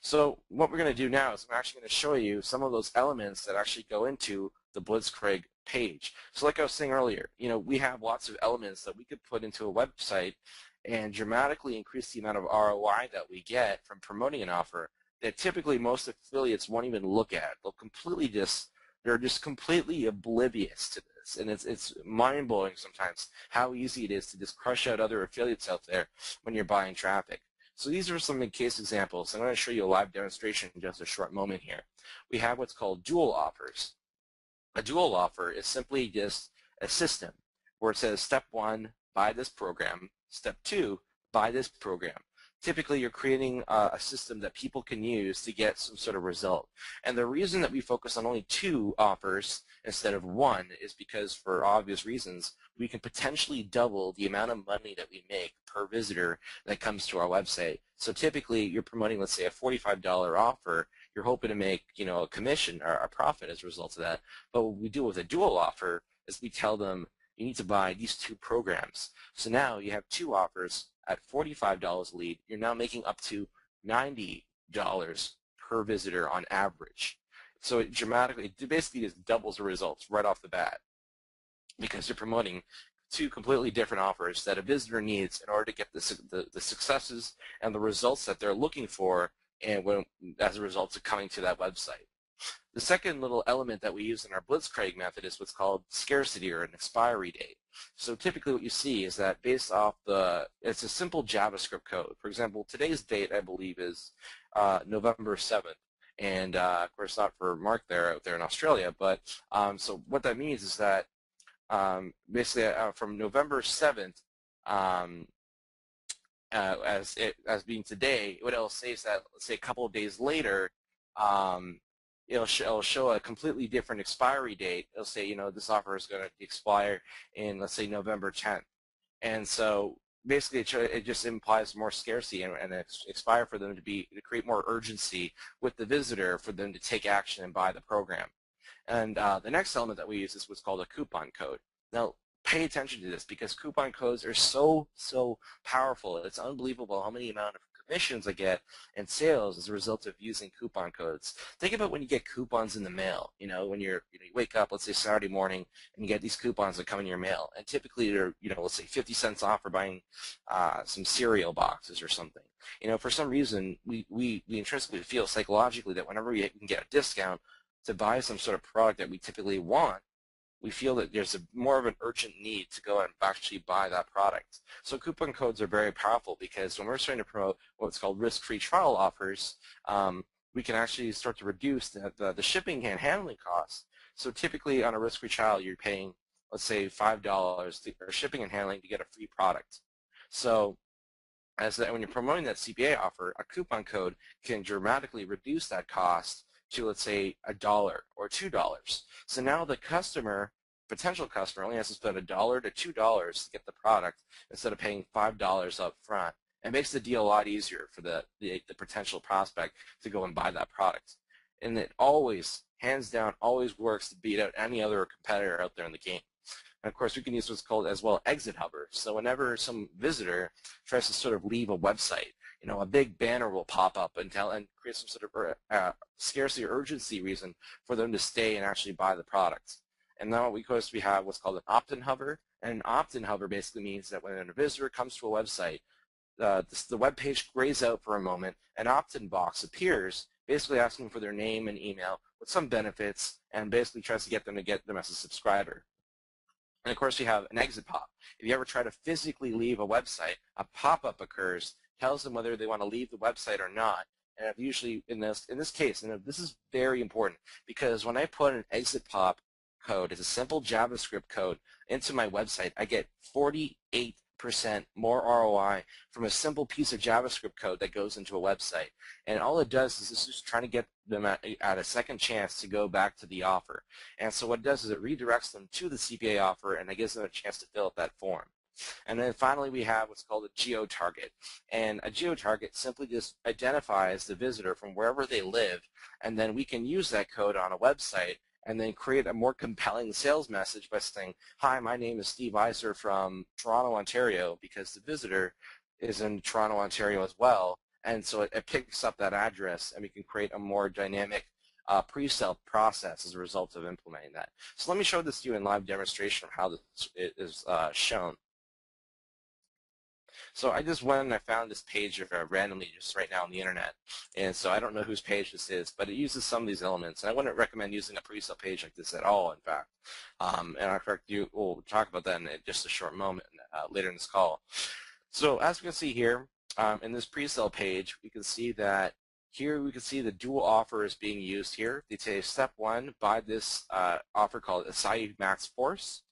So what we're going to do now is I'm actually going to show you some of those elements that actually go into the blitzkrieg page. So like I was saying earlier, we have lots of elements that we could put into a website and dramatically increase the amount of ROI that we get from promoting an offer that typically most affiliates won't even look at. They're just completely oblivious to this, and it's mind-blowing sometimes how easy it is to just crush out other affiliates out there when you're buying traffic. So these are some case examples. I'm going to show you a live demonstration in just a short moment here. We have what's called dual offers. A dual offer is simply just a system where it says step 1, buy this program, step 2, buy this program. Typically, you're creating a system that people can use to get some sort of result. And the reason that we focus on only 2 offers instead of 1 is because, for obvious reasons, we can potentially double the amount of money that we make per visitor that comes to our website. So typically, you're promoting, let's say, a $45 offer. You're hoping to make, a commission or a profit as a result of that. But what we do with a dual offer is we tell them, you need to buy these 2 programs. So now you have 2 offers at $45 a lead. You're now making up to $90 per visitor on average. So it basically just doubles the results right off the bat because you're promoting 2 completely different offers that a visitor needs in order to get the successes and the results that they're looking for, and as a result of coming to that website. The second little element that we use in our blitzkrieg method is what's called scarcity or an expiry date. So typically what you see is that based off it's a simple JavaScript code. For example, today's date, I believe, is November 7th. And of course, not for Mark out there in Australia, but so what that means is that basically from November 7th, as being today, what it'll say is that, let's say a couple of days later, it'll show a completely different expiry date. It'll say, this offer is going to expire in, let's say, November 10th. And so basically it just implies more scarcity and expire for them to create more urgency with the visitor for them to take action and buy the program. And the next element that we use is what's called a coupon code. Now, pay attention to this because coupon codes are so powerful. It's unbelievable how many amount of commissions I get and sales as a result of using coupon codes. Think about when you get coupons in the mail. When you wake up, let's say Saturday morning, and you get these coupons that come in your mail, and typically they're let's say 50 cents off for buying some cereal boxes or something. For some reason we intrinsically feel psychologically that whenever we can get a discount to buy some sort of product that we typically want, we feel that there's more of an urgent need to go and actually buy that product. So coupon codes are very powerful because when we're starting to promote what's called risk-free trial offers, we can actually start to reduce the shipping and handling costs. So typically on a risk-free trial, you're paying, let's say, $5 for shipping and handling to get a free product. So when you're promoting that CPA offer, a coupon code can dramatically reduce that cost to, let's say, $1 or $2. So now the potential customer only has to spend $1 to $2 to get the product instead of paying $5 up front It makes the deal a lot easier for the potential prospect to go and buy that product. And it always, hands down, always works to beat out any other competitor out there in the game. And of course, we can use what's called as well exit hover. So whenever some visitor tries to sort of leave a website, a big banner will pop up and create some sort of scarcity or urgency reason for them to stay and actually buy the product. And now, of course, we have what's called an opt-in hover. And an opt-in hover basically means that when a visitor comes to a website, the web page grays out for a moment, an opt-in box appears, basically asking for their name and email with some benefits, and basically tries to get them as a subscriber. And of course, you have an exit pop. If you ever try to physically leave a website, a pop-up occurs, tells them whether they want to leave the website or not. And I've usually, in this case, and this is very important, because when I put an exit pop code as a simple JavaScript code into my website, I get 48% more ROI from a simple piece of JavaScript code that goes into a website. And all it does is it's just trying to get them at a second chance to go back to the offer. And so what it does is it redirects them to the CPA offer, and it gives them a chance to fill out that form. And then finally we have what's called a geo-target. And a geo-target simply just identifies the visitor from wherever they live, and then we can use that code on a website and then create a more compelling sales message by saying, hi, my name is Steve Iser from Toronto, Ontario, because the visitor is in Toronto, Ontario as well. And so it picks up that address, and we can create a more dynamic pre-sale process as a result of implementing that. So let me show this to you in live demonstration of how this is shown. So I just went and I found this page randomly just right now on the internet. And so I don't know whose page this is, but it uses some of these elements. And I wouldn't recommend using a pre-sale page like this at all, in fact. We'll talk about that in just a short moment later in this call. So as we can see here, in this pre-sale page, we can see that here we can see the dual offer is being used here. They say step one, buy this offer called Acai Max Force.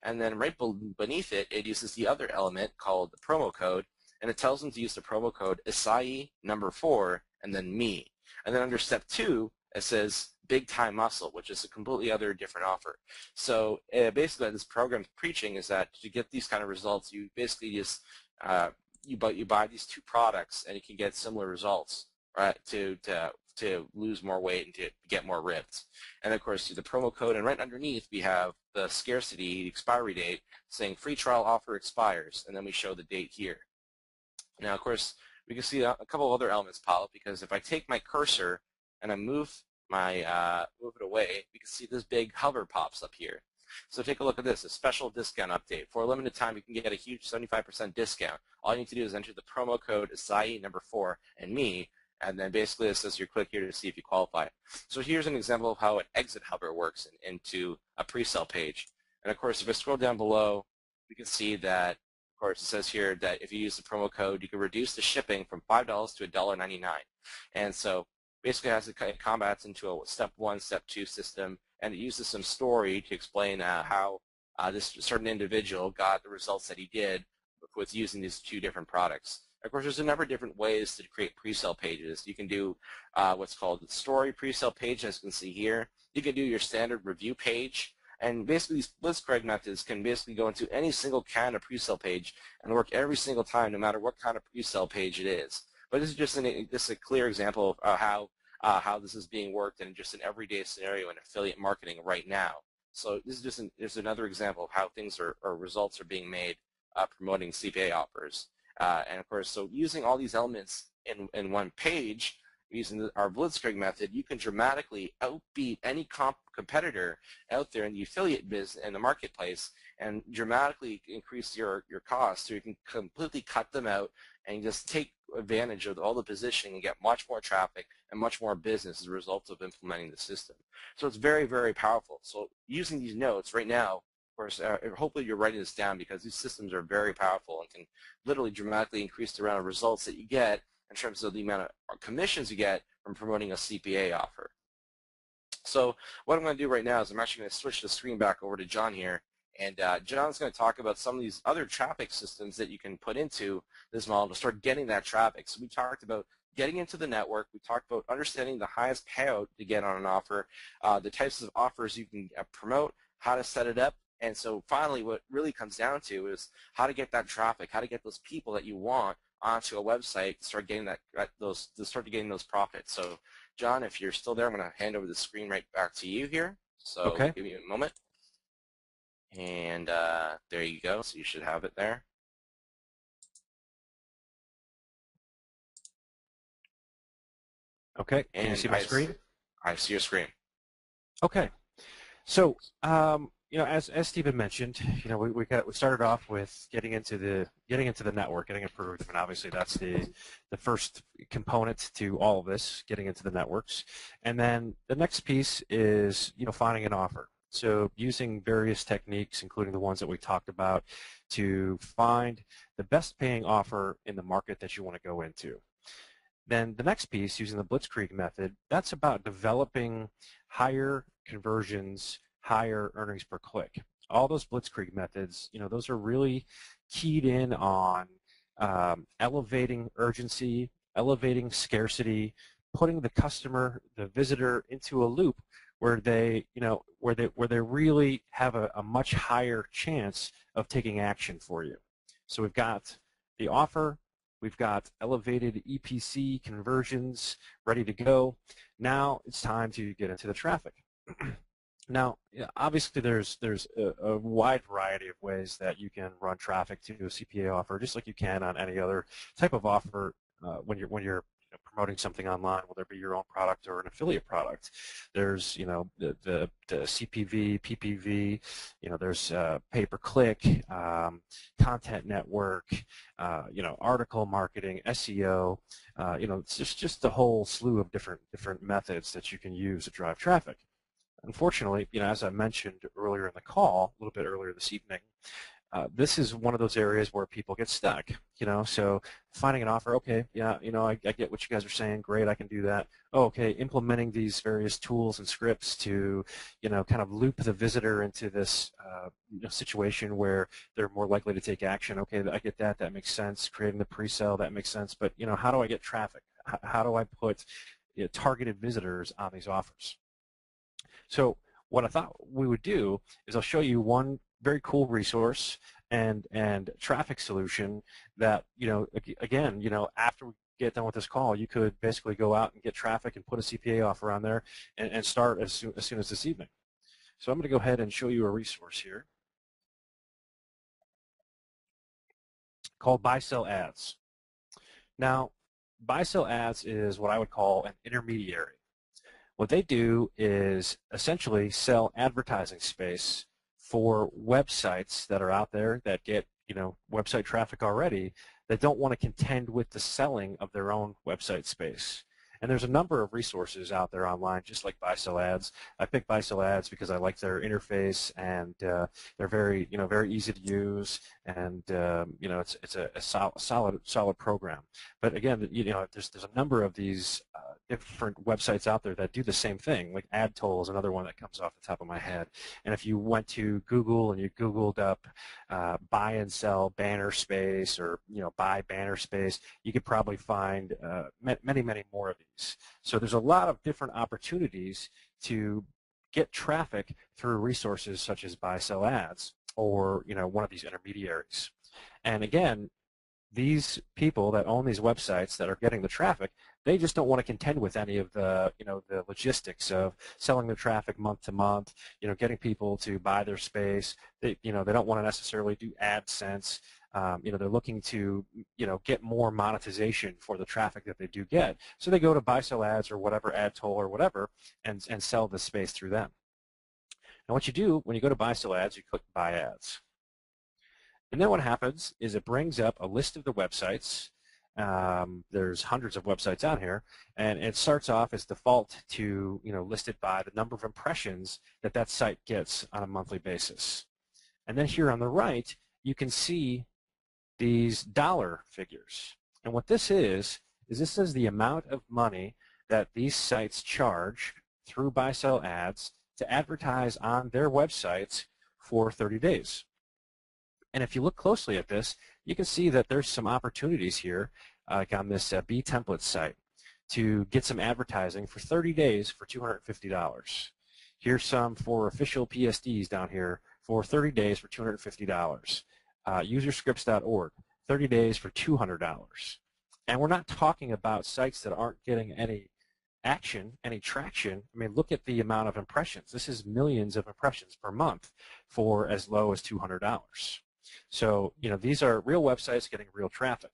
And then right beneath it, it uses the other element called the promo code, and it tells them to use the promo code Acai number 4 and then me. And then under step 2, it says big time muscle, which is a completely other different offer. So basically what this program's preaching is that to get these kind of results, you basically just you buy these two products and you can get similar results, right, to lose more weight and to get more ripped. And of course, the promo code, and right underneath we have the scarcity expiry date saying free trial offer expires, and then we show the date here. Now, of course, we can see a couple other elements pop up, because if I take my cursor and I move it away, we can see this big hover pops up here. So take a look at this, a special discount update. For a limited time, you can get a huge 75% discount. All you need to do is enter the promo code Acai number 4 and me, and then basically it says you click here to see if you qualify. So here's an example of how an exit hover works into a pre-sale page. And of course, if I scroll down below, we can see that, of course, it says here that if you use the promo code, you can reduce the shipping from $5 to $1.99. And so basically it combats into a step 1, step 2 system, and it uses some story to explain how this certain individual got the results that he did with using these two different products. Of course, there's a number of different ways to create pre-sale pages. You can do what's called the story pre-sale page, as you can see here. You can do your standard review page. And basically, these blitzkrieg methods can basically go into any single kind of pre-sale page and work every single time, no matter what kind of pre-sale page it is. But this is just a clear example of how this is being worked in just an everyday scenario in affiliate marketing right now. So this is just another example of how things or results are being made promoting CPA offers. And of course, so using all these elements in one page, using our blitzkrieg method, you can dramatically outbeat any competitor out there in the affiliate business and the marketplace, and dramatically increase your costs, so you can completely cut them out and just take advantage of all the positioning and get much more traffic and much more business as a result of implementing the system. So it's very, very powerful. So using these notes right now, of course, hopefully you're writing this down, because these systems are very powerful and can literally dramatically increase the amount of results that you get in terms of the amount of commissions you get from promoting a CPA offer. So what I'm going to do right now is I'm actually going to switch the screen back over to John here, and John's going to talk about some of these other traffic systems that you can put into this model to start getting that traffic. So we talked about getting into the network. We talked about understanding the highest payout to get on an offer, the types of offers you can promote, how to set it up. And so finally, what really comes down to is how to get that traffic, how to get those people that you want onto a website, start getting those profits. So, John, if you're still there, I'm going to hand over the screen right back to you here. So Okay. give me a moment. And there you go. So you should have it there. Okay. Can you see my screen? I see your screen. Okay. So, as Stephen mentioned, we started off with getting into the network, getting approved, and obviously that's the first component to all of this, getting into the networks. And then the next piece is finding an offer. So using various techniques, including the ones that we talked about, to find the best paying offer in the market that you want to go into. Then the next piece, using the Blitzkrieg method, that's about developing higher conversions, higher earnings per click. All those Blitzkrieg methods, those are really keyed in on elevating urgency, elevating scarcity, putting the customer, the visitor, into a loop where they really have a much higher chance of taking action for you. So we've got the offer. We've got elevated EPC conversions ready to go. Now it's time to get into the traffic. Now, obviously, there's a wide variety of ways that you can run traffic to a CPA offer, just like you can on any other type of offer when you're promoting something online, whether it be your own product or an affiliate product. There's the CPV, PPV, there's pay-per-click, content network, article marketing, SEO. It's just a whole slew of different methods that you can use to drive traffic. Unfortunately, as I mentioned earlier in the call, a little bit earlier this evening, this is one of those areas where people get stuck, so finding an offer, okay, yeah, I get what you guys are saying, great, I can do that. Oh, okay, implementing these various tools and scripts to, kind of loop the visitor into this situation where they're more likely to take action. Okay, I get that, that makes sense. Creating the pre-sale, that makes sense, but, how do I get traffic? How do I put targeted visitors on these offers? So what I thought we would do is I'll show you one very cool resource and traffic solution that, again, after we get done with this call, you could basically go out and get traffic and put a CPA offer on there and start as soon as this evening. So I'm going to go ahead and show you a resource here called Buy-Sell Ads. Now, Buy-Sell Ads is what I would call an intermediary. What they do is essentially sell advertising space for websites that are out there that get, website traffic already, that don't want to contend with the selling of their own website space. And there's a number of resources out there online, just like Buy-Sell Ads. I picked Buy-Sell Ads because I like their interface, and they're very, very easy to use, and it's a solid program. But again, there's a number of these different websites out there that do the same thing. Like AdToll is another one that comes off the top of my head. And if you went to Google and you Googled up buy and sell banner space, or buy banner space, you could probably find many more of these. So there's a lot of different opportunities to get traffic through resources such as Buy-Sell Ads, or one of these intermediaries. And again, these people that own these websites that are getting the traffic, they just don't want to contend with any of the the logistics of selling the traffic month to month, getting people to buy their space. They they don't want to necessarily do AdSense. They're looking to get more monetization for the traffic that they do get. So they go to Buy-Sell Ads or whatever, AdToll or whatever, and sell the space through them. Now what you do when you go to Buy-Sell Ads, you click Buy Ads. And then what happens is it brings up a list of the websites. There's hundreds of websites out here, and it starts off as default to listed by the number of impressions that site gets on a monthly basis. And then here on the right, you can see these dollar figures. And what this is this is the amount of money that these sites charge through Buy-Sell Ads to advertise on their websites for 30 days. And if you look closely at this, you can see that there's some opportunities here, like on this B Templates site, to get some advertising for 30 days for $250. Here's some for official PSDs down here for 30 days for $250. Userscripts.org, 30 days for $200. And we're not talking about sites that aren't getting any action, any traction. I mean, look at the amount of impressions. This is millions of impressions per month for as low as $200. So, these are real websites getting real traffic.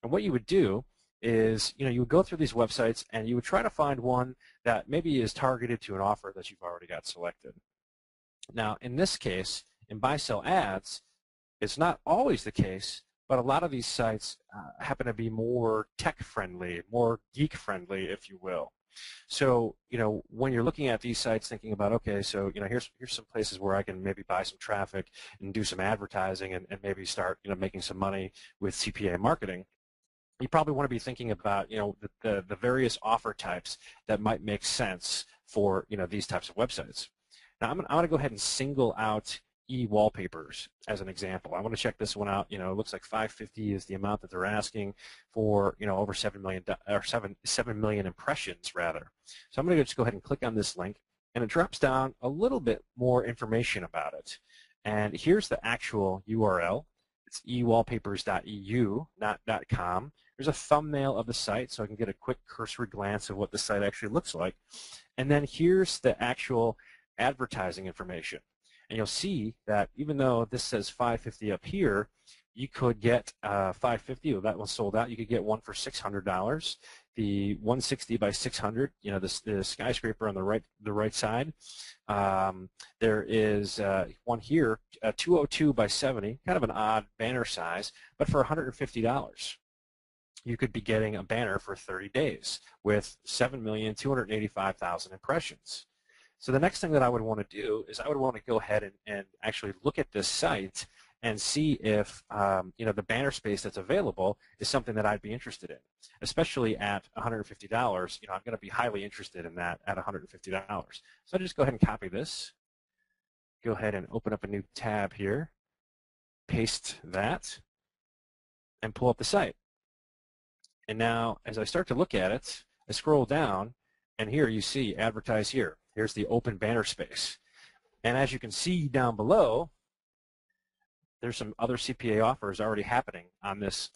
And what you would do is, you would go through these websites and you would try to find one that maybe is targeted to an offer that you've already got selected. Now, in this case, in buy-sell ads, it's not always the case, but a lot of these sites happen to be more tech-friendly, more geek-friendly, if you will. So, when you're looking at these sites thinking about, okay, so, here's some places where I can maybe buy some traffic and do some advertising and maybe start, making some money with CPA marketing, you probably want to be thinking about, the various offer types that might make sense for, these types of websites. Now, I'm going to go ahead and single out e-wallpapers as an example. I want to check this one out. It looks like $550 is the amount that they're asking for, over 7 million impressions rather. So I'm going to just go ahead and click on this link, and it drops down a little bit more information about it. And here's the actual URL. It's ewallpapers.eu, not .com. There's a thumbnail of the site, so I can get a quick cursory glance of what the site actually looks like. And then here's the actual advertising information. And you'll see that even though this says $550 up here, you could get $550. Well, that one sold out. You could get one for $600. The 160 by 600, the skyscraper on the right side. There is one here, 202 by 70, kind of an odd banner size, but for $150. You could be getting a banner for 30 days with 7,285,000 impressions. So the next thing that I would want to do is I would want to go ahead and actually look at this site and see if the banner space that's available is something that I'd be interested in, especially at $150. I'm going to be highly interested in that at $150. So I just go ahead and copy this, go ahead and open up a new tab here, paste that, and pull up the site. And now, as I start to look at it, I scroll down, and here you see advertise here. Here's the open banner space. And as you can see down below, there's some other CPA offers already happening on this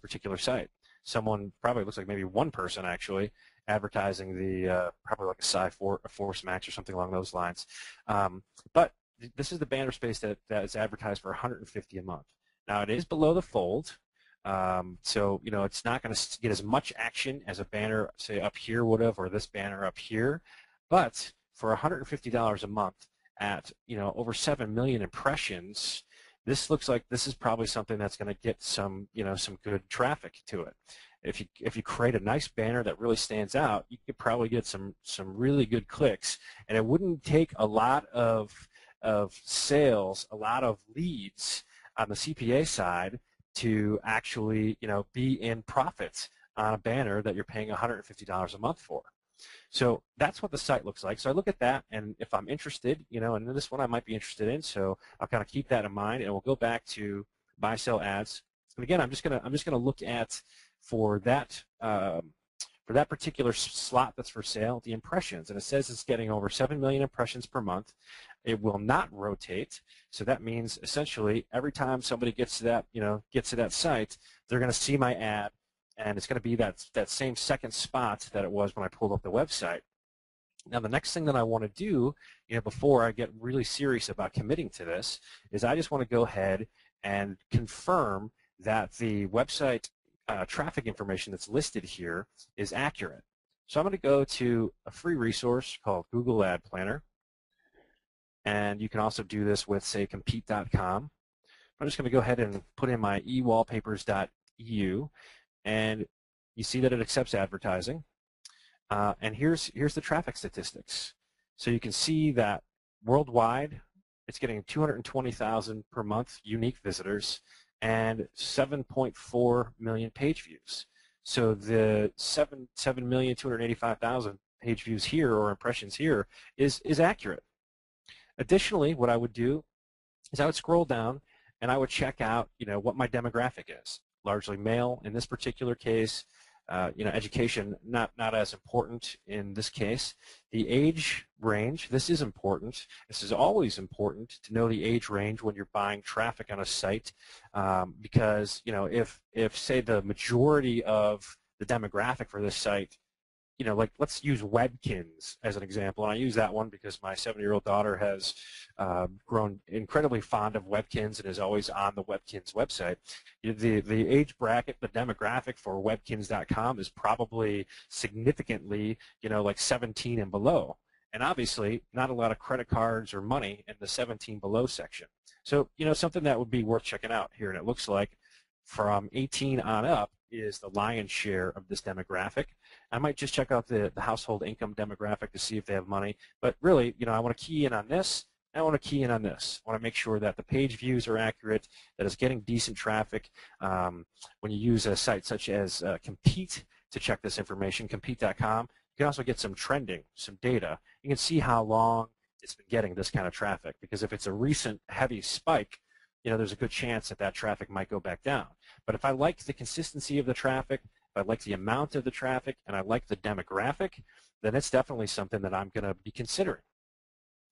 particular site. Someone, probably looks like maybe one person actually, advertising the probably like a Force Max or something along those lines. But this is the banner space that is advertised for $150 a month. Now it is below the fold. So, it's not going to get as much action as a banner, say, up here would have, or this banner up here. But for $150 a month at, over 7 million impressions, this looks like this is probably something that's going to get some, some good traffic to it. If you create a nice banner that really stands out, you could probably get some really good clicks, and it wouldn't take a lot of sales, a lot of leads on the CPA side to actually, be in profits on a banner that you're paying $150 a month for. So that's what the site looks like. So I look at that, and if I'm interested, and this one I might be interested in, so I'll kind of keep that in mind, and we'll go back to buy sell ads. And again, I'm just gonna look at for that particular slot that's for sale, the impressions, and it says it's getting over 7 million impressions per month. It will not rotate, so that means essentially every time somebody gets to that site, they're going to see my ad, and it's going to be that same second spot that it was when I pulled up the website. Now, the next thing that I want to do, before I get really serious about committing to this, is I just want to go ahead and confirm that the website traffic information that's listed here is accurate. So I'm going to go to a free resource called Google Ad Planner. And you can also do this with, say, compete.com. I'm just going to go ahead and put in my ewallpapers.eu, and you see that it accepts advertising. And here's the traffic statistics. So you can see that worldwide, it's getting 220,000 per month unique visitors and 7.4 million page views. So the 7,285,000 page views here, or impressions here, is accurate. Additionally, what I would do is I would scroll down and I would check out, what my demographic is. Largely male in this particular case. education not as important in this case. The age range, this is important. This is always important to know the age range when you're buying traffic on a site, because if say the majority of the demographic for this site, like let's use Webkins as an example, and I use that one because my 7-year-old daughter has grown incredibly fond of Webkins and is always on the Webkins website. The age bracket, the demographic for Webkins.com is probably significantly, like 17 and below, and obviously not a lot of credit cards or money in the 17 below section. So something that would be worth checking out here, and it looks like from 18 on up is the lion's share of this demographic. I might just check out the household income demographic to see if they have money. But really, I want to key in on this, and I want to key in on this. I want to make sure that the page views are accurate, that it's getting decent traffic. When you use a site such as Compete to check this information, Compete.com, you can also get some trending, some data. You can see how long it's been getting this kind of traffic, because if it's a recent heavy spike, there's a good chance that traffic might go back down. But if I like the consistency of the traffic, if I like the amount of the traffic, and I like the demographic, then it's definitely something that I'm going to be considering.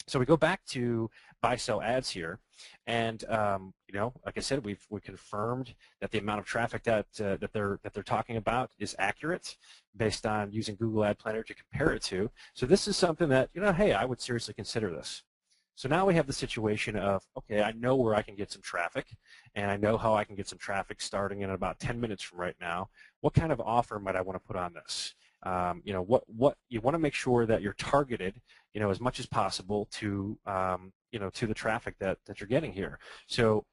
So we go back to buy-sell ads here, and like I said, we confirmed that the amount of traffic that they're talking about is accurate based on using Google Ad Planner to compare it to. So this is something that hey, I would seriously consider this. So now we have the situation of, okay, I know where I can get some traffic, and I know how I can get some traffic starting in about 10 minutes from right now. What kind of offer might I want to put on this? What you want to make sure that you're targeted, as much as possible to, to the traffic that you're getting here. So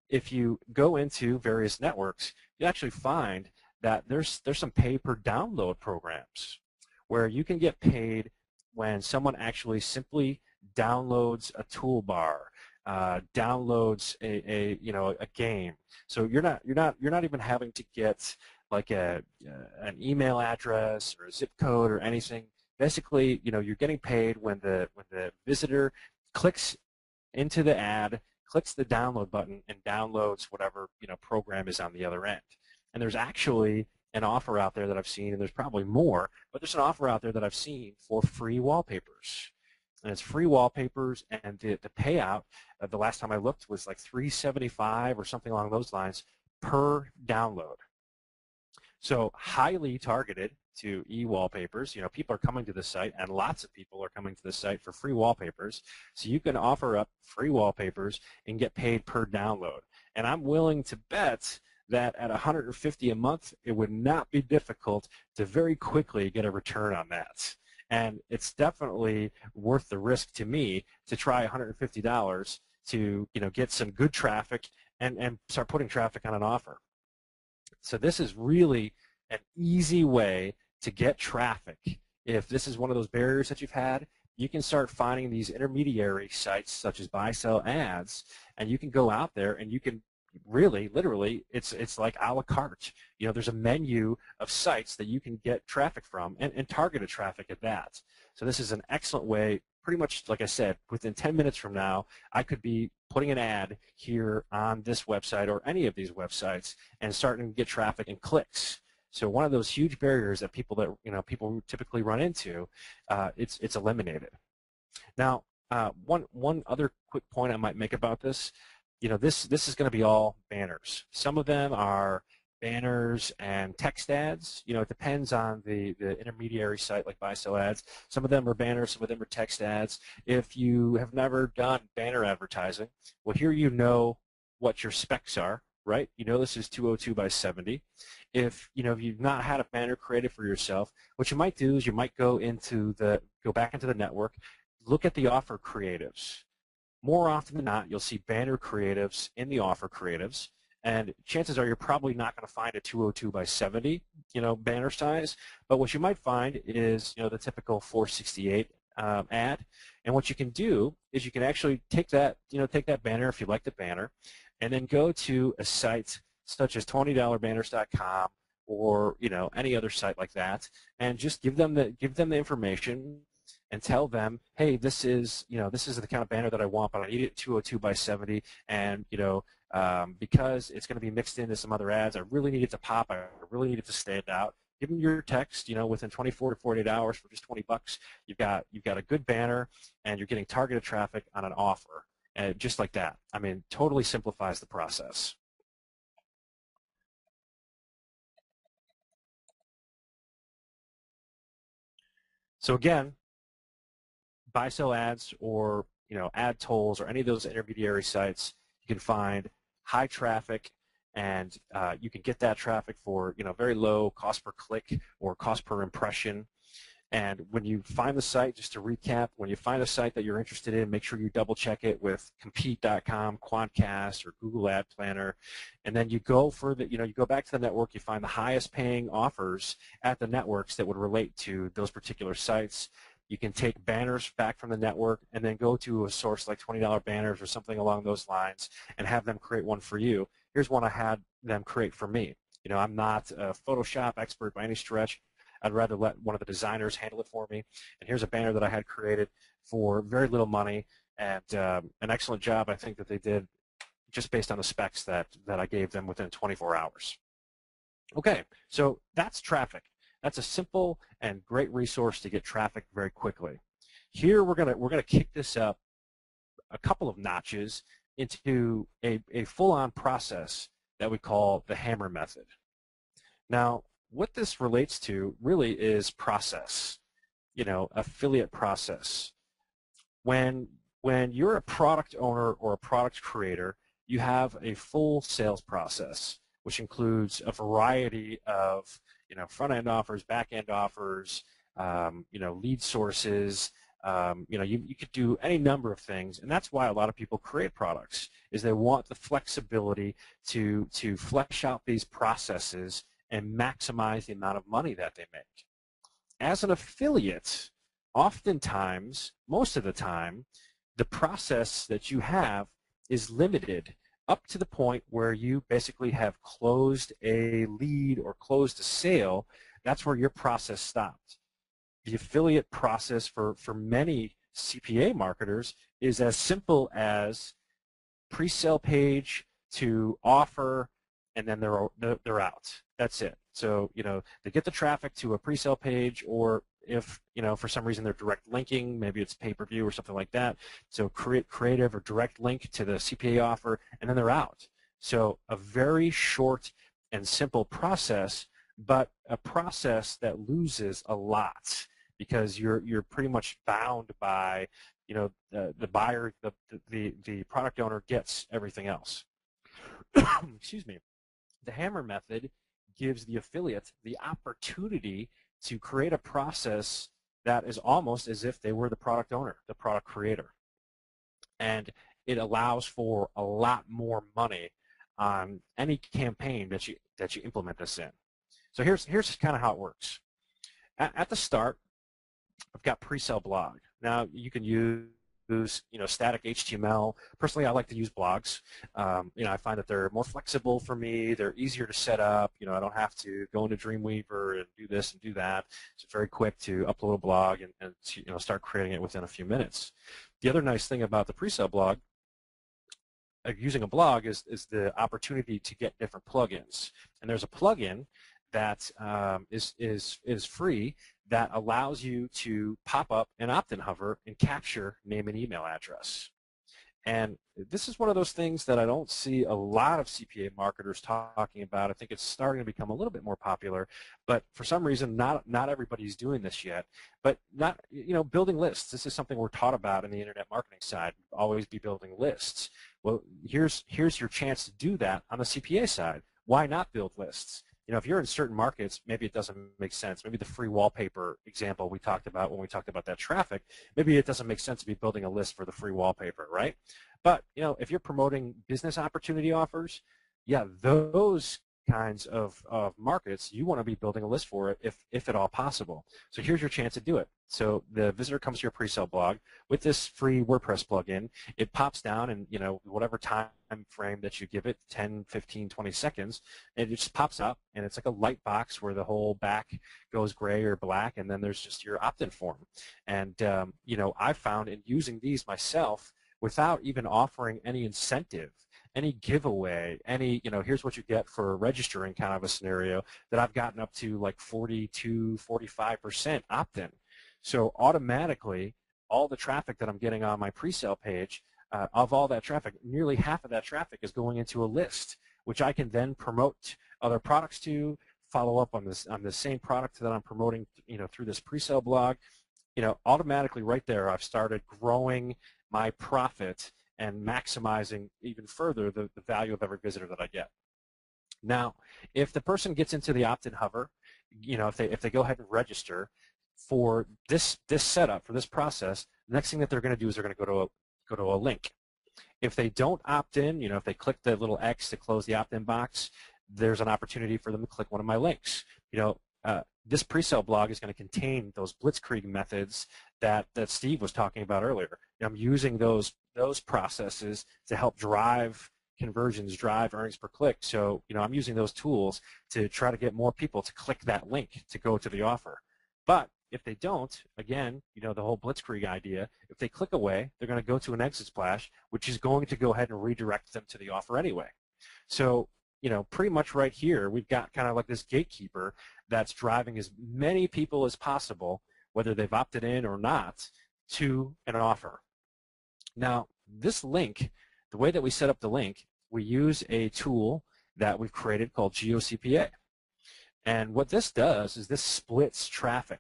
if you go into various networks, you actually find that there's some pay per download programs where you can get paid when someone actually simply downloads a toolbar, downloads a game. So you're not even having to get like an email address or a zip code or anything. Basically, you're getting paid when the visitor clicks into the ad, clicks the download button, and downloads whatever program is on the other end. And there's actually an offer out there that I've seen, and there's probably more, but there's an offer out there that I've seen for free wallpapers. And it's free wallpapers, and the payout, the last time I looked, was like $375 or something along those lines per download. So highly targeted to e-wallpapers. People are coming to the site, and lots of people are coming to the site for free wallpapers. So you can offer up free wallpapers and get paid per download. And I'm willing to bet that at $150 a month, it would not be difficult to very quickly get a return on that. And it's definitely worth the risk to me to try $150 to get some good traffic and start putting traffic on an offer. So this is really an easy way to get traffic. If this is one of those barriers that you've had, you can start finding these intermediary sites such as buy-sell ads, and you can go out there and you can really, literally, it's like a la carte. There's a menu of sites that you can get traffic from and targeted traffic at that. So this is an excellent way. Pretty much, like I said, within 10 minutes from now, I could be putting an ad here on this website or any of these websites and starting to get traffic and clicks. So one of those huge barriers that people typically run into, it's eliminated. Now, one other quick point I might make about this. This is going to be all banners. Some of them are banners and text ads. It depends on the intermediary site like buy-sell ads. Some of them are banners, some of them are text ads. If you have never done banner advertising, well, here you know what your specs are, right? This is 202 by 70. If you've not had a banner created for yourself, what you might do is you might go back into the network, look at the offer creatives. More often than not, you'll see banner creatives in the offer creatives, and chances are you're probably not going to find a 202 by 70, banner size. But what you might find is, the typical 468 ad. And what you can do is you can actually take that banner if you like the banner, and then go to a site such as $20banners.com or any other site like that, and just give them the information and tell them, hey, this is the kind of banner that I want, but I need it 202 by 70, and because it's going to be mixed into some other ads, I really need it to pop, I really need it to stand out. give them your text, within 24 to 48 hours for just 20 bucks. You've got a good banner, and you're getting targeted traffic on an offer, and just like that. I mean, totally simplifies the process. So again, buy-sell ads or ad tolls or any of those intermediary sites, you can find high traffic, and you can get that traffic for very low cost per click or cost per impression. And when you find the site, just to recap, when you find a site that you're interested in, make sure you double check it with compete.com, Quantcast, or Google Ad Planner. And then you go further, you go back to the network, you find the highest paying offers at the networks that would relate to those particular sites. You can take banners back from the network and then go to a source like $20 banners or something along those lines and have them create one for you. Here's one I had them create for me. I'm not a Photoshop expert by any stretch. I'd rather let one of the designers handle it for me. And here's a banner that I had created for very little money, and an excellent job I think that they did just based on the specs that I gave them within 24 hours. Okay, so that's traffic. That's a simple and great resource to get traffic very quickly. Here we're gonna kick this up a couple of notches into a full-on process that we call the hammer method. Now, what this relates to really is process, affiliate process. When you're a product owner or a product creator, you have a full sales process, which includes a variety of front-end offers, back-end offers, lead sources. You could do any number of things, and that's why a lot of people create products, is they want the flexibility to flesh out these processes and maximize the amount of money that they make. As an affiliate, oftentimes, most of the time, the process that you have is limited up to the point where you basically have closed a lead or closed a sale. That's where your process stopped. The affiliate process for many CPA marketers is as simple as pre-sale page to offer, and then they're out. That's it. So they get the traffic to a pre-sale page, or if for some reason they're direct linking, maybe it's pay-per-view or something like that. So create creative or direct link to the CPA offer, and then they're out. So a very short and simple process, but a process that loses a lot because you're pretty much bound by the buyer, the product owner gets everything else. Excuse me. The hammer method gives the affiliate the opportunity to create a process that is almost as if they were the product owner, the product creator. And it allows for a lot more money on any campaign that you implement this in. So here's kind of how it works. At the start, I've got pre-sale blog. Now you can use static HTML. Personally, I like to use blogs. I find that they're more flexible for me. They're easier to set up. I don't have to go into Dreamweaver and do this and do that. It's very quick to upload a blog and start creating it within a few minutes. The other nice thing about the pre-sale blog, using a blog, is the opportunity to get different plugins. And there's a plugin that is free that allows you to pop up an opt-in hover and capture name and email address. And this is one of those things that I don't see a lot of CPA marketers talking about. I think it's starting to become a little bit more popular, but for some reason, not everybody's doing this yet. But building lists. This is something we're taught about in the internet marketing side. Always be building lists. Well, here's your chance to do that on the CPA side. Why not build lists? If you're in certain markets, maybe it doesn't make sense. Maybe the free wallpaper example we talked about when we talked about that traffic, maybe it doesn't make sense to be building a list for the free wallpaper, right? But, if you're promoting business opportunity offers, yeah, those kinds of markets, you want to be building a list for it if at all possible. So here's your chance to do it. So the visitor comes to your pre-sale blog with this free WordPress plugin. It pops down in whatever time frame that you give it, 10, 15, 20 seconds, and it just pops up, and it's like a light box where the whole back goes gray or black, and then there's just your opt-in form. And I found in using these myself, without even offering any incentive, any giveaway, any, here's what you get for registering kind of a scenario, that I've gotten up to like 42, 45% opt-in. So automatically, all the traffic that I'm getting on my pre-sale page, of all that traffic, nearly half of that traffic is going into a list, which I can then promote other products to, follow up on the same product that I'm promoting, through this pre-sale blog. Automatically right there, I've started growing my profit and maximizing even further the value of every visitor that I get. Now, if the person gets into the opt-in hover, if they go ahead and register for this setup, for this process, the next thing that they're going to do is they're going to go to a link. If they don't opt in, if they click the little X to close the opt-in box, there's an opportunity for them to click one of my links. This pre-sale blog is going to contain those blitzkrieg methods that Steve was talking about earlier. I'm using those processes to help drive conversions, drive earnings per click. So, I'm using those tools to try to get more people to click that link to go to the offer. But if they don't, again, the whole blitzkrieg idea, if they click away, they're going to go to an exit splash, which is going to go ahead and redirect them to the offer anyway. So, pretty much right here, we've got kind of like this gatekeeper that's driving as many people as possible, whether they've opted in or not, to an offer. Now, this link, the way that we set up the link, we use a tool that we've created called GeoCPA. And what this does is this splits traffic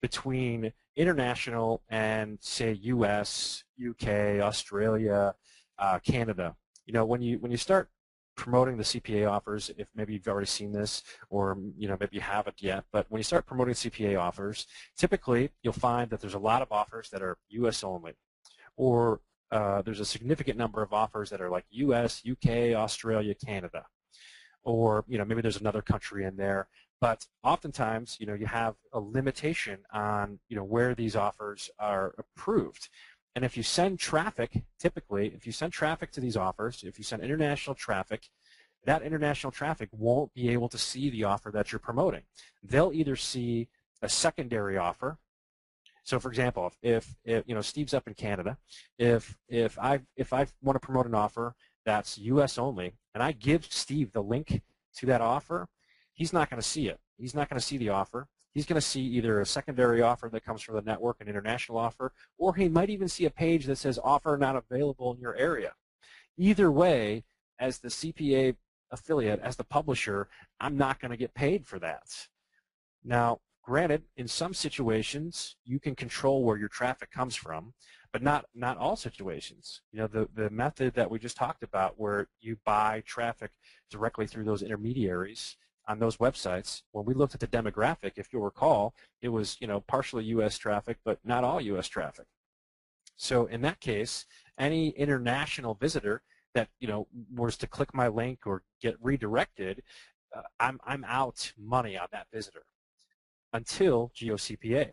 between international and, say, US, UK, Australia, Canada. When you start promoting the CPA offers, if maybe you've already seen this, or maybe you haven't yet, but when you start promoting CPA offers, typically you'll find that there's a lot of offers that are US only, or there's a significant number of offers that are like US, UK, Australia, Canada, or maybe there's another country in there. But oftentimes, you have a limitation on where these offers are approved. And if you send traffic, typically, if you send traffic to these offers, if you send international traffic, that international traffic won't be able to see the offer that you're promoting. They'll either see a secondary offer. So, for example, if Steve's up in Canada, if I want to promote an offer that's U.S. only, and I give Steve the link to that offer, he's not going to see it. He's not going to see the offer. He's going to see either a secondary offer that comes from the network, an international offer, or he might even see a page that says offer not available in your area. Either way, as the CPA affiliate, as the publisher, I'm not going to get paid for that. Now, granted, in some situations, you can control where your traffic comes from, but not all situations. The method that we just talked about, where you buy traffic directly through those intermediaries on those websites, when we looked at the demographic, if you'll recall, it was partially U.S. traffic, but not all U.S. traffic. So in that case, any international visitor that was to click my link or get redirected, I'm out money on that visitor until GeoCPA.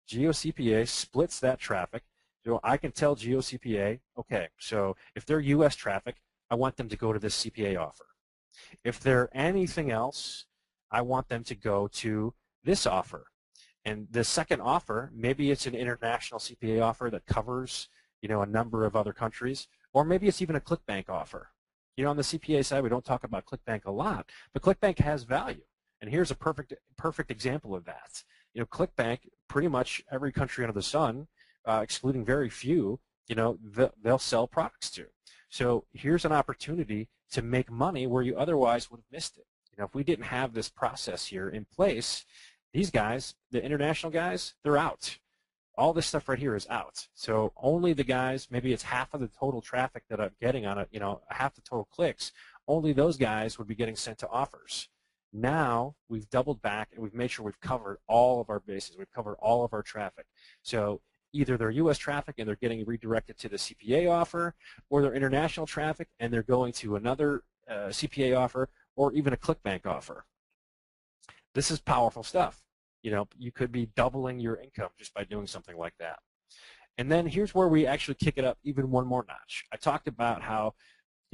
GeoCPA splits that traffic. So I can tell GeoCPA, okay, so if they're U.S. traffic, I want them to go to this CPA offer. If they're anything else, I want them to go to this offer. And the second offer, maybe it's an international CPA offer that covers, a number of other countries, or maybe it's even a ClickBank offer. On the CPA side, we don't talk about ClickBank a lot, but ClickBank has value. And here's a perfect example of that. ClickBank, pretty much every country under the sun, excluding very few, they'll sell products to. So here's an opportunity to make money where you otherwise would have missed it. If we didn't have this process here in place, these guys, the international guys, they're out. All this stuff right here is out. So only the guys, maybe it's half of the total traffic that I'm getting on it, half the total clicks, only those guys would be getting sent to offers. Now we've doubled back and we've made sure we've covered all of our bases. We've covered all of our traffic. So either they're U.S. traffic and they're getting redirected to the CPA offer, or they're international traffic and they're going to another CPA offer, or even a ClickBank offer. This is powerful stuff. You could be doubling your income just by doing something like that. And then here's where we actually kick it up even one more notch. I talked about how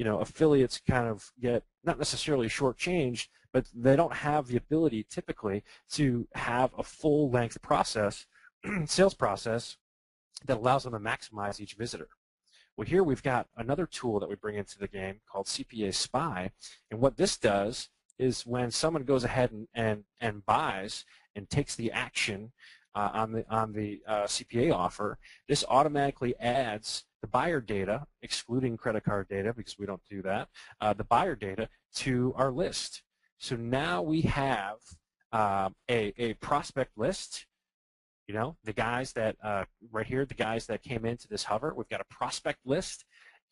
affiliates kind of get not necessarily shortchanged, but they don't have the ability typically to have a full-length process, sales process, that allows them to maximize each visitor. Well, here we've got another tool that we bring into the game called CPA Spy, and what this does is when someone goes ahead and buys and takes the action on the CPA offer, this automatically adds the buyer data, excluding credit card data because we don't do that, the buyer data to our list. So now we have a prospect list. You know, the guys that, right here, the guys that came into this hover, we've got a prospect list,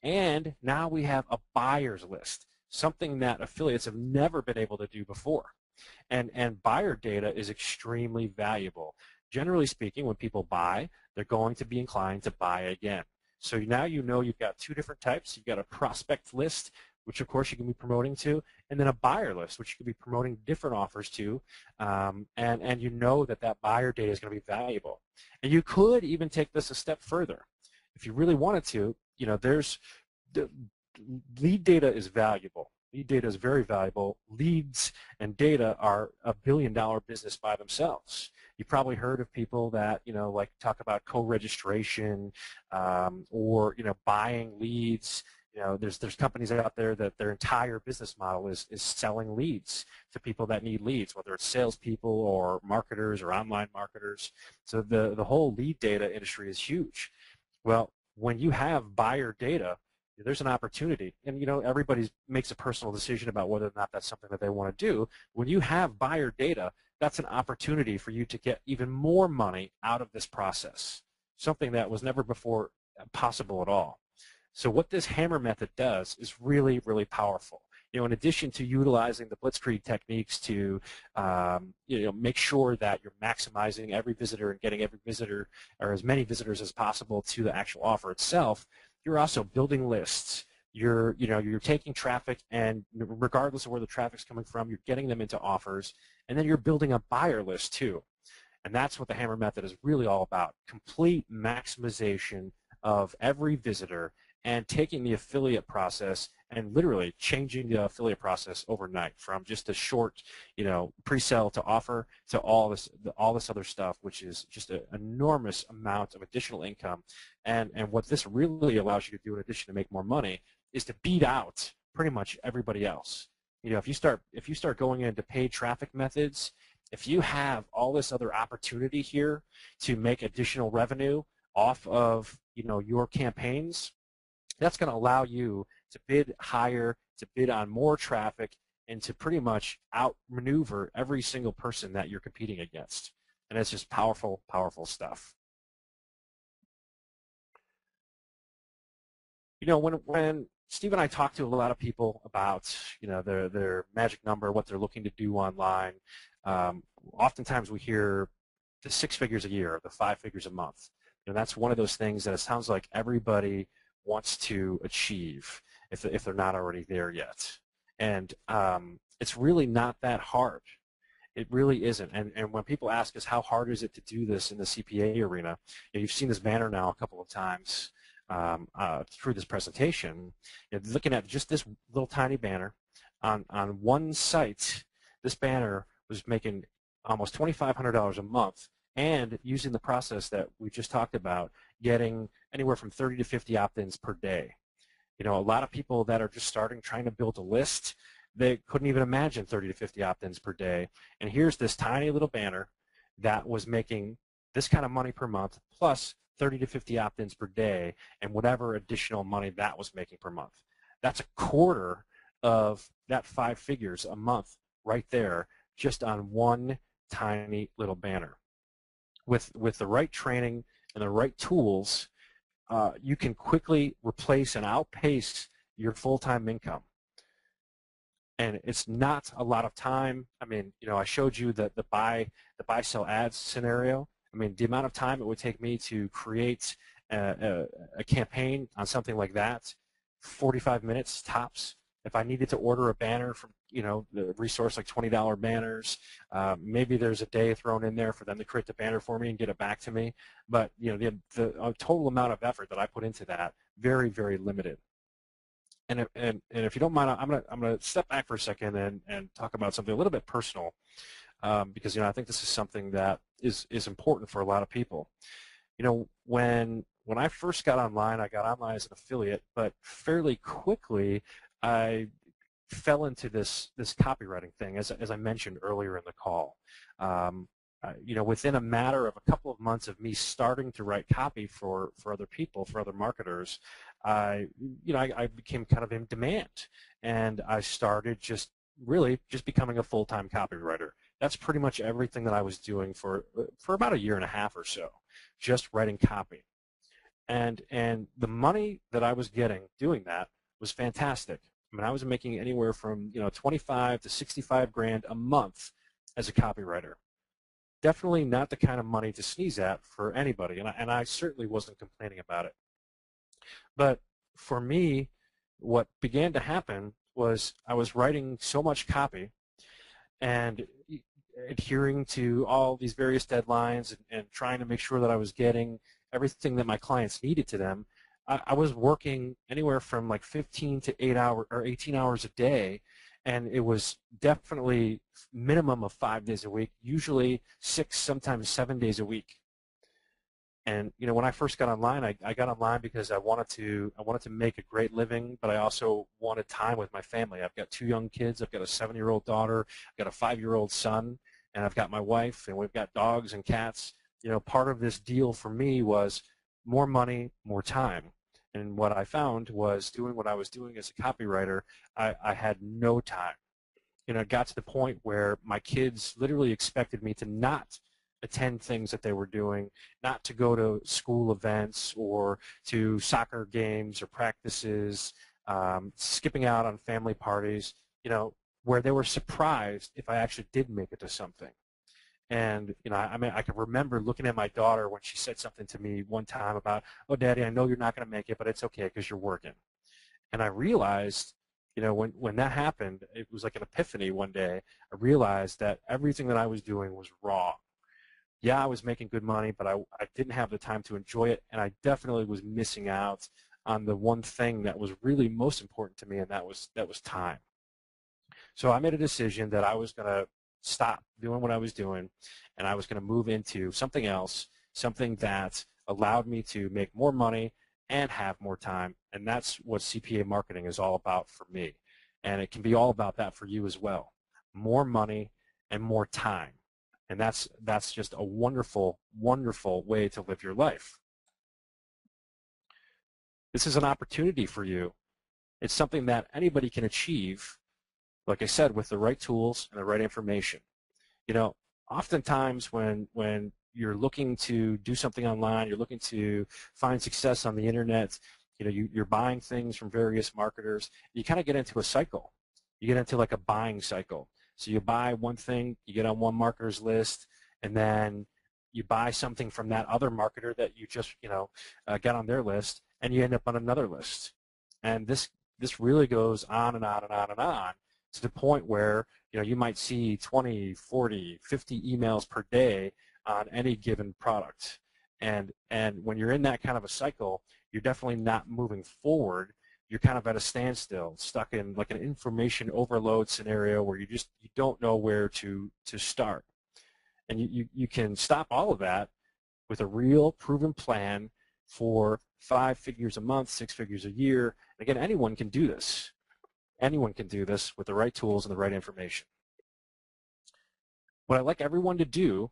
and now we have a buyer's list, something that affiliates have never been able to do before. And buyer data is extremely valuable. Generally speaking, when people buy, they're going to be inclined to buy again. So now you know you've got two different types. You've got a prospect list, which of course you can be promoting to, and then a buyer list, which you can be promoting different offers to, and you know that that buyer data is going to be valuable. And you could even take this a step further. If you really wanted to, you know, lead data is valuable. Lead data is very valuable. Leads and data are a billion-dollar business by themselves. You've probably heard of people that, you know, like talk about co-registration or, you know, buying leads. You know, there's companies out there that their entire business model is selling leads to people that need leads, whether it's salespeople or marketers or online marketers. So the whole lead data industry is huge. Well, when you have buyer data, there's an opportunity, and you know everybody makes a personal decision about whether or not that's something that they want to do. When you have buyer data, that's an opportunity for you to get even more money out of this process, something that was never before possible at all. So what this hammer method does is really, really powerful. You know, in addition to utilizing the blitzkrieg techniques to, you know, make sure that you're maximizing every visitor and getting every visitor or as many visitors as possible to the actual offer itself, you're also building lists. You're taking traffic, and regardless of where the traffic's coming from, you're getting them into offers, and then you're building a buyer list too. And that's what the hammer method is really all about: complete maximization of every visitor, and taking the affiliate process and literally changing the affiliate process overnight from just a short, you know, pre-sale to offer to all this other stuff, which is just an enormous amount of additional income. And what this really allows you to do in addition to make more money is to beat out pretty much everybody else. You know, if you start going into paid traffic methods, if you have all this other opportunity here to make additional revenue off of, you know, your campaigns, that's going to allow you to bid higher, to bid on more traffic, and to pretty much outmaneuver every single person that you're competing against. And it's just powerful, powerful stuff. You know, when Steve and I talk to a lot of people about, you know, their magic number, what they're looking to do online, oftentimes we hear the 6 figures a year, the 5 figures a month. And that's one of those things that it sounds like everybody wants to achieve if they're not already there yet. And it's really not that hard. It really isn't. And when people ask us how hard is it to do this in the CPA arena, you know, you've seen this banner now a couple of times through this presentation. You know, looking at just this little tiny banner on one site, this banner was making almost $2,500 a month, and using the process that we just talked about, getting anywhere from 30 to 50 opt-ins per day. You know, a lot of people that are just starting, trying to build a list, they couldn't even imagine 30 to 50 opt-ins per day. And here's this tiny little banner that was making this kind of money per month, plus 30 to 50 opt-ins per day, and whatever additional money that was making per month. That's a quarter of that 5 figures a month right there, just on one tiny little banner. With the right training and the right tools, you can quickly replace and outpace your full-time income. And it's not a lot of time. I mean, you know, I showed you the buy sell ads scenario. I mean, the amount of time it would take me to create a campaign on something like that, 45 minutes tops. If I needed to order a banner from, you know, the resource like $20 banners, maybe there's a day thrown in there for them to create the banner for me and get it back to me. But, you know, the total amount of effort that I put into that, very, very limited. And if you don't mind, I'm gonna step back for a second and talk about something a little bit personal, because, you know, I think this is something that is important for a lot of people. You know, when when I first got online, I got online as an affiliate, but fairly quickly I fell into this copywriting thing, as I mentioned earlier in the call. Within a matter of a couple of months of me starting to write copy for other people, for other marketers, I became kind of in demand, and I started just becoming a full-time copywriter. That's pretty much everything that I was doing for about a year and a half or so, just writing copy. And the money that I was getting doing that was fantastic. I mean, I was making anywhere from 25 to 65 grand a month as a copywriter. Definitely not the kind of money to sneeze at for anybody, and I certainly wasn't complaining about it. But for me, what began to happen was I was writing so much copy and adhering to all these various deadlines and trying to make sure that I was getting everything that my clients needed to them. I was working anywhere from like 15 to 18 hours a day, and it was definitely minimum of 5 days a week, usually 6, sometimes 7 days a week. And when I first got online, I got online because I wanted to make a great living, but I also wanted time with my family. I've got 2 young kids. I've got a 7-year-old daughter. I've got a 5-year-old son, and I've got my wife, and we've got dogs and cats. Part of this deal for me was more money, more time. And what I found was doing what I was doing as a copywriter, I had no time. It got to the point where my kids literally expected me to not attend things that they were doing, not to go to school events or to soccer games or practices, skipping out on family parties, where they were surprised if I actually did make it to something. And, I can remember looking at my daughter when she said something to me one time about, "Oh, Daddy, I know you're not going to make it, but it's okay because you're working." And I realized, when that happened, it was like an epiphany one day. I realized that everything that I was doing was wrong. Yeah, I was making good money, but I didn't have the time to enjoy it, and I definitely was missing out on the one thing that was really most important to me, and that was time. So I made a decision that I was going to stop doing what I was doing, and I was going to move into something else, something that allowed me to make more money and have more time, and that's what CPA marketing is all about for me. And it can be all about that for you as well. More money and more time. And that's just a wonderful, wonderful way to live your life. This is an opportunity for you. It's something that anybody can achieve, like I said, with the right tools and the right information. Oftentimes when you're looking to do something online, you're looking to find success on the internet, you're buying things from various marketers, you kind of get into a cycle. You get into like a buying cycle. So you buy one thing, you get on one marketer's list, and then you buy something from that other marketer that you just got on their list, and you end up on another list. And this really goes on and on and on and on, to the point where you might see 20, 40, 50 emails per day on any given product. And when you're in that kind of a cycle, you're definitely not moving forward. You're kind of at a standstill, stuck in like an information overload scenario where you don't know where to start. And you can stop all of that with a real proven plan for 5 figures a month, 6 figures a year. And again, anyone can do this. Anyone can do this with the right tools and the right information. What I'd like everyone to do,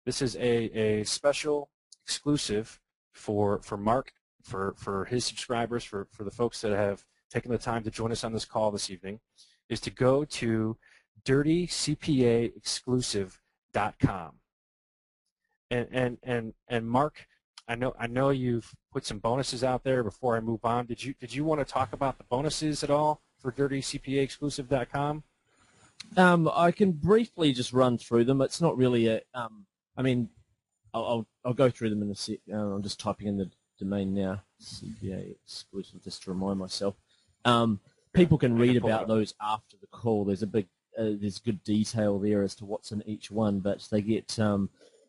this is a special exclusive for Mark, for his subscribers, for the folks that have taken the time to join us on this call this evening, is to go to dirtycpaexclusive.com. And Mark, I know you've put some bonuses out there. Before I move on, did you want to talk about the bonuses at all for dirtycpaexclusive.com? I can briefly just run through them. It's not really a. I'll go through them in a sec. I'm just typing in the domain now. CPA exclusive, just to remind myself. People can read about those after the call. There's there's good detail there as to what's in each one, but they get.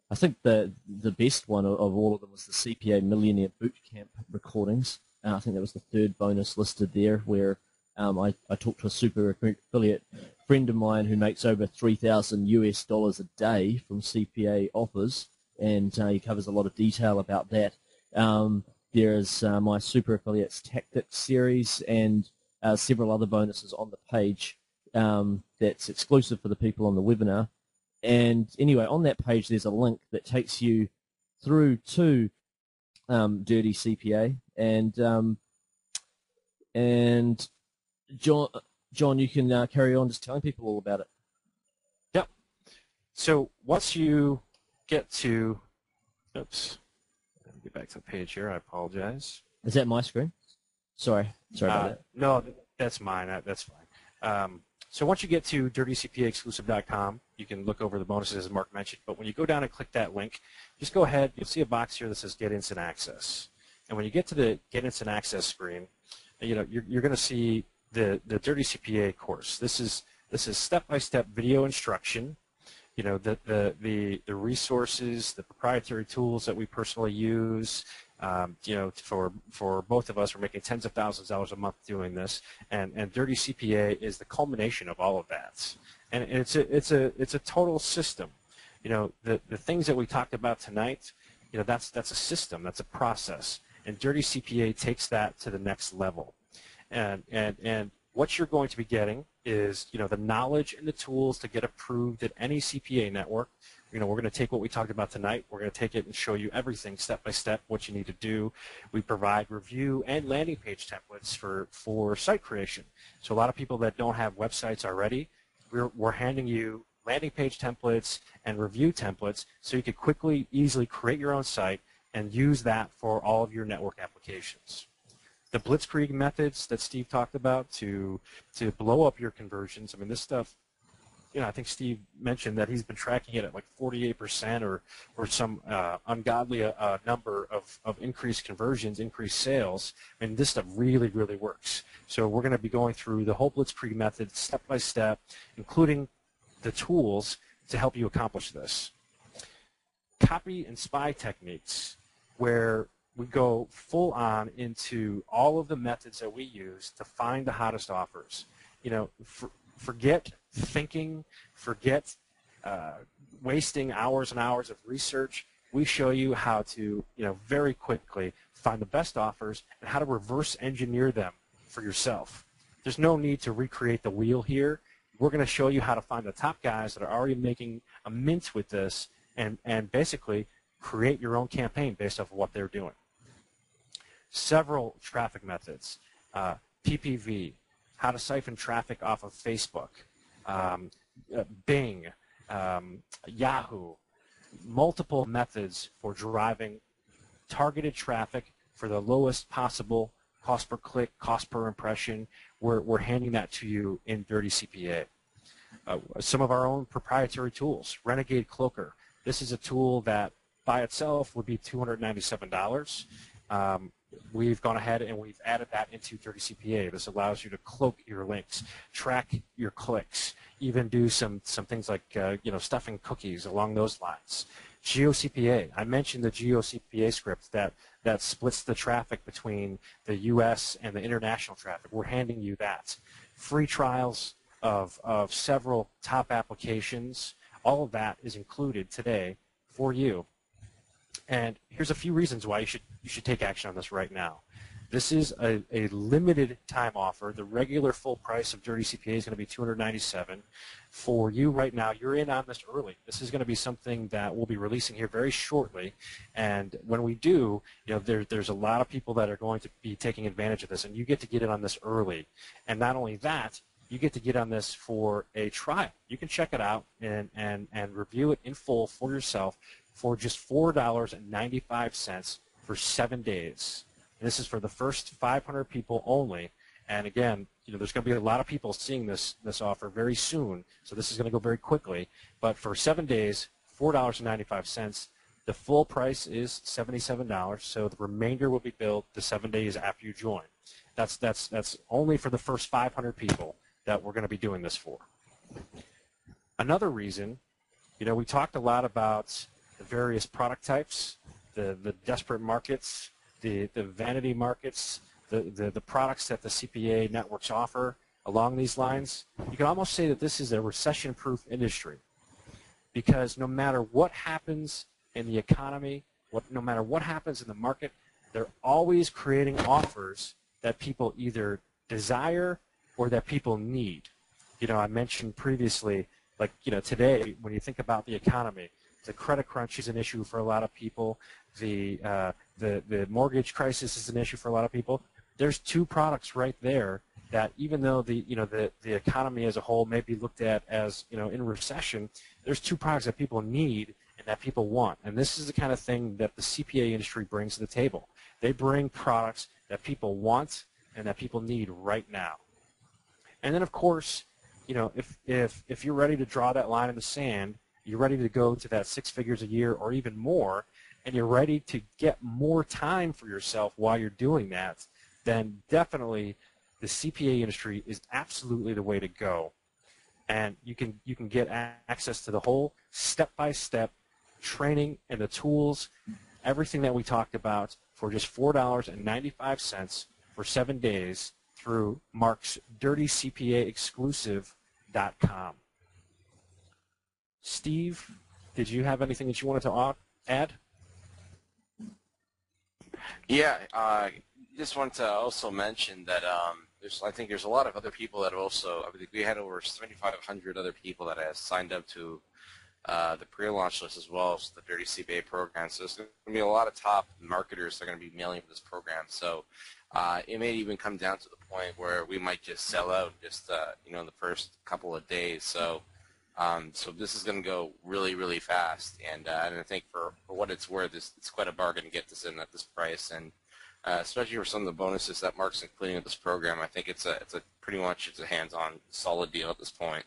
I think the best one of all of them was the CPA Millionaire Bootcamp recordings. I think that was the third bonus listed there, where I talked to a super affiliate friend of mine who makes over $3,000 a day from CPA offers, and he covers a lot of detail about that. There's my Super Affiliates Tactics series and several other bonuses on the page that's exclusive for the people on the webinar. And anyway, on that page, there's a link that takes you through to Dirty CPA. And John, you can carry on just telling people all about it. Yep. So once you get to, oops, let me get back to the page here. I apologize. Is that my screen? Sorry about that. No, that's mine. That's fine. So once you get to dirtycpaexclusive.com, you can look over the bonuses as Mark mentioned. But when you go down and click that link, just go ahead. You'll see a box here that says Get Instant Access. And when you get to the Get Instant Access screen, you're going to see the Dirty CPA course. This is step-by-step video instruction. The resources, the proprietary tools that we personally use. For both of us, we're making tens of thousands of dollars a month doing this, and Dirty CPA is the culmination of all of that. And it's a total system. The things that we talked about tonight, that's a system, that's a process, and Dirty CPA takes that to the next level. And what you're going to be getting is the knowledge and the tools to get approved at any CPA network. We're going to take what we talked about tonight. We're going to take it and show you everything step by step, what you need to do. We provide review and landing page templates for site creation. So a lot of people that don't have websites already, we're handing you landing page templates and review templates so you can quickly, easily create your own site and use that for all of your network applications. The blitzkrieg methods that Steve talked about to blow up your conversions, I mean, this stuff, I think Steve mentioned that he's been tracking it at like 48% or some ungodly number of increased conversions, increased sales. And this stuff really, really works. So we're going to be going through the whole blitzkrieg method step by step, including the tools to help you accomplish this. Copy and spy techniques, where we go full on into all of the methods that we use to find the hottest offers. Forget thinking, forget wasting hours and hours of research. We show you how to, very quickly find the best offers and how to reverse engineer them for yourself. There's no need to recreate the wheel here. We're going to show you how to find the top guys that are already making a mint with this and basically create your own campaign based off of what they're doing. Several traffic methods, PPV, how to siphon traffic off of Facebook, Bing, Yahoo, multiple methods for driving targeted traffic for the lowest possible cost per click, cost per impression. We're handing that to you in Dirty CPA. Some of our own proprietary tools, Renegade Cloaker. This is a tool that by itself would be $297. We've gone ahead and we've added that into Dirty CPA. This allows you to cloak your links, track your clicks, even do some things like stuffing cookies along those lines. GeoCPA. I mentioned the GeoCPA script that splits the traffic between the U.S. and the international traffic. We're handing you that. Free trials of several top applications. All of that is included today for you. And here's a few reasons why you should take action on this right now. This is a limited time offer. The regular full price of Dirty CPA is going to be $297. For you right now, you're in on this early. This is going to be something that we'll be releasing here very shortly. And when we do, there's a lot of people that are going to be taking advantage of this, and you get to get in on this early. And not only that, you get to get on this for a trial. You can check it out and review it in full for yourself for just $4.95 for 7 days. And this is for the first 500 people only. And again, there's going to be a lot of people seeing this offer very soon, so this is going to go very quickly. But for 7 days, $4.95. The full price is $77, so the remainder will be billed the 7 days after you join. That's only for the first 500 people that we're going to be doing this for. Another reason, we talked a lot about the various product types, the desperate markets, the vanity markets, the products that the CPA networks offer along these lines. You can almost say that this is a recession-proof industry, because no matter what happens in the economy, no matter what happens in the market, They're always creating offers that people either desire or that people need. I mentioned previously, like, today, when you think about the economy, the credit crunch is an issue for a lot of people. The mortgage crisis is an issue for a lot of people. There's two products right there that, even though the economy as a whole may be looked at as in recession, there's two products that people need and that people want. And this is the kind of thing that the CPA industry brings to the table. They bring products that people want and that people need right now. And then, of course, if you're ready to draw that line in the sand, you're ready to go to that 6 figures a year or even more, and you're ready to get more time for yourself while you're doing that, then definitely the CPA industry is absolutely the way to go. And you can get access to the whole step-by-step training and the tools, everything that we talked about, for just $4.95 for 7 days through Mark's DirtyCPAExclusive.com. Steve, did you have anything that you wanted to add? Yeah, just wanted to also mention that I think there's a lot of other people that also, I think we had over 7,500 other people that have signed up to the pre-launch list as well as the Dirty CPA program. So there's going to be a lot of top marketers that are going to be mailing for this program. So it may even come down to the point where we might just sell out just in the first couple of days. So so this is going to go really, really fast. And I think for what it's worth, it's quite a bargain to get this in at this price. And especially for some of the bonuses that Mark's including with this program, I think it's a pretty much a hands-on solid deal at this point.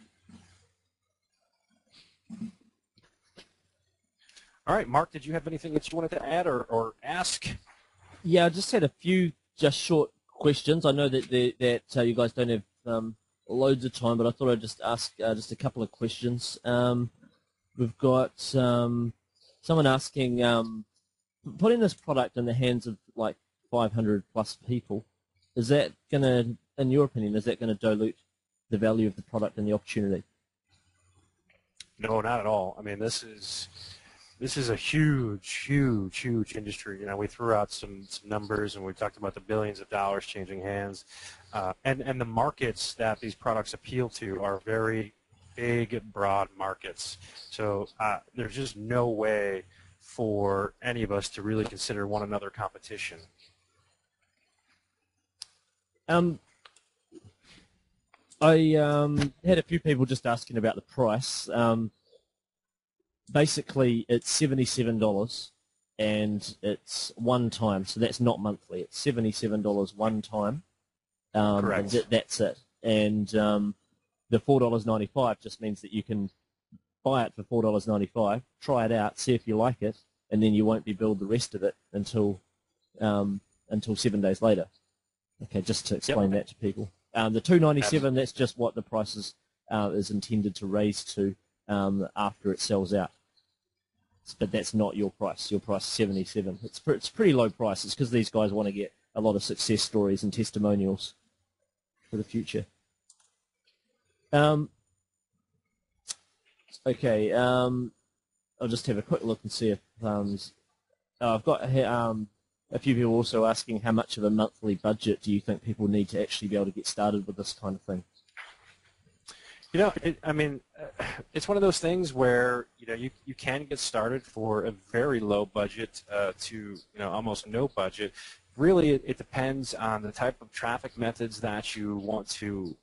All right, Mark, did you have anything that you wanted to add or ask? Yeah, I just had a few just short questions. I know that you guys don't have loads of time, but I thought I'd just ask just a couple of questions. We've got someone asking, putting this product in the hands of like 500 plus people, is that going to, in your opinion, is that going to dilute the value of the product and the opportunity? No, not at all. I mean, this is a huge industry. We threw out some numbers, and we talked about the billions of dollars changing hands, and the markets that these products appeal to are very big, broad markets. So there's just no way for any of us to really consider one another competition. I had a few people just asking about the price. Basically, it's $77, and it's one time, so that's not monthly. It's $77 one time. Correct. That's it. And the $4.95 just means that you can buy it for $4.95, try it out, see if you like it, and then you won't be billed the rest of it until 7 days later. Okay, just to explain that to people. The $2.97, that's just what the price is intended to raise to after it sells out. But that's not your price. Your price is $77. It's pretty low price. It's because these guys want to get a lot of success stories and testimonials for the future. Okay, I'll just have a quick look and see if I've got a few people also asking how much of a monthly budget do you think people need to actually be able to get started with this kind of thing? It's one of those things where you can get started for a very low budget to almost no budget. Really, it depends on the type of traffic methods that you want to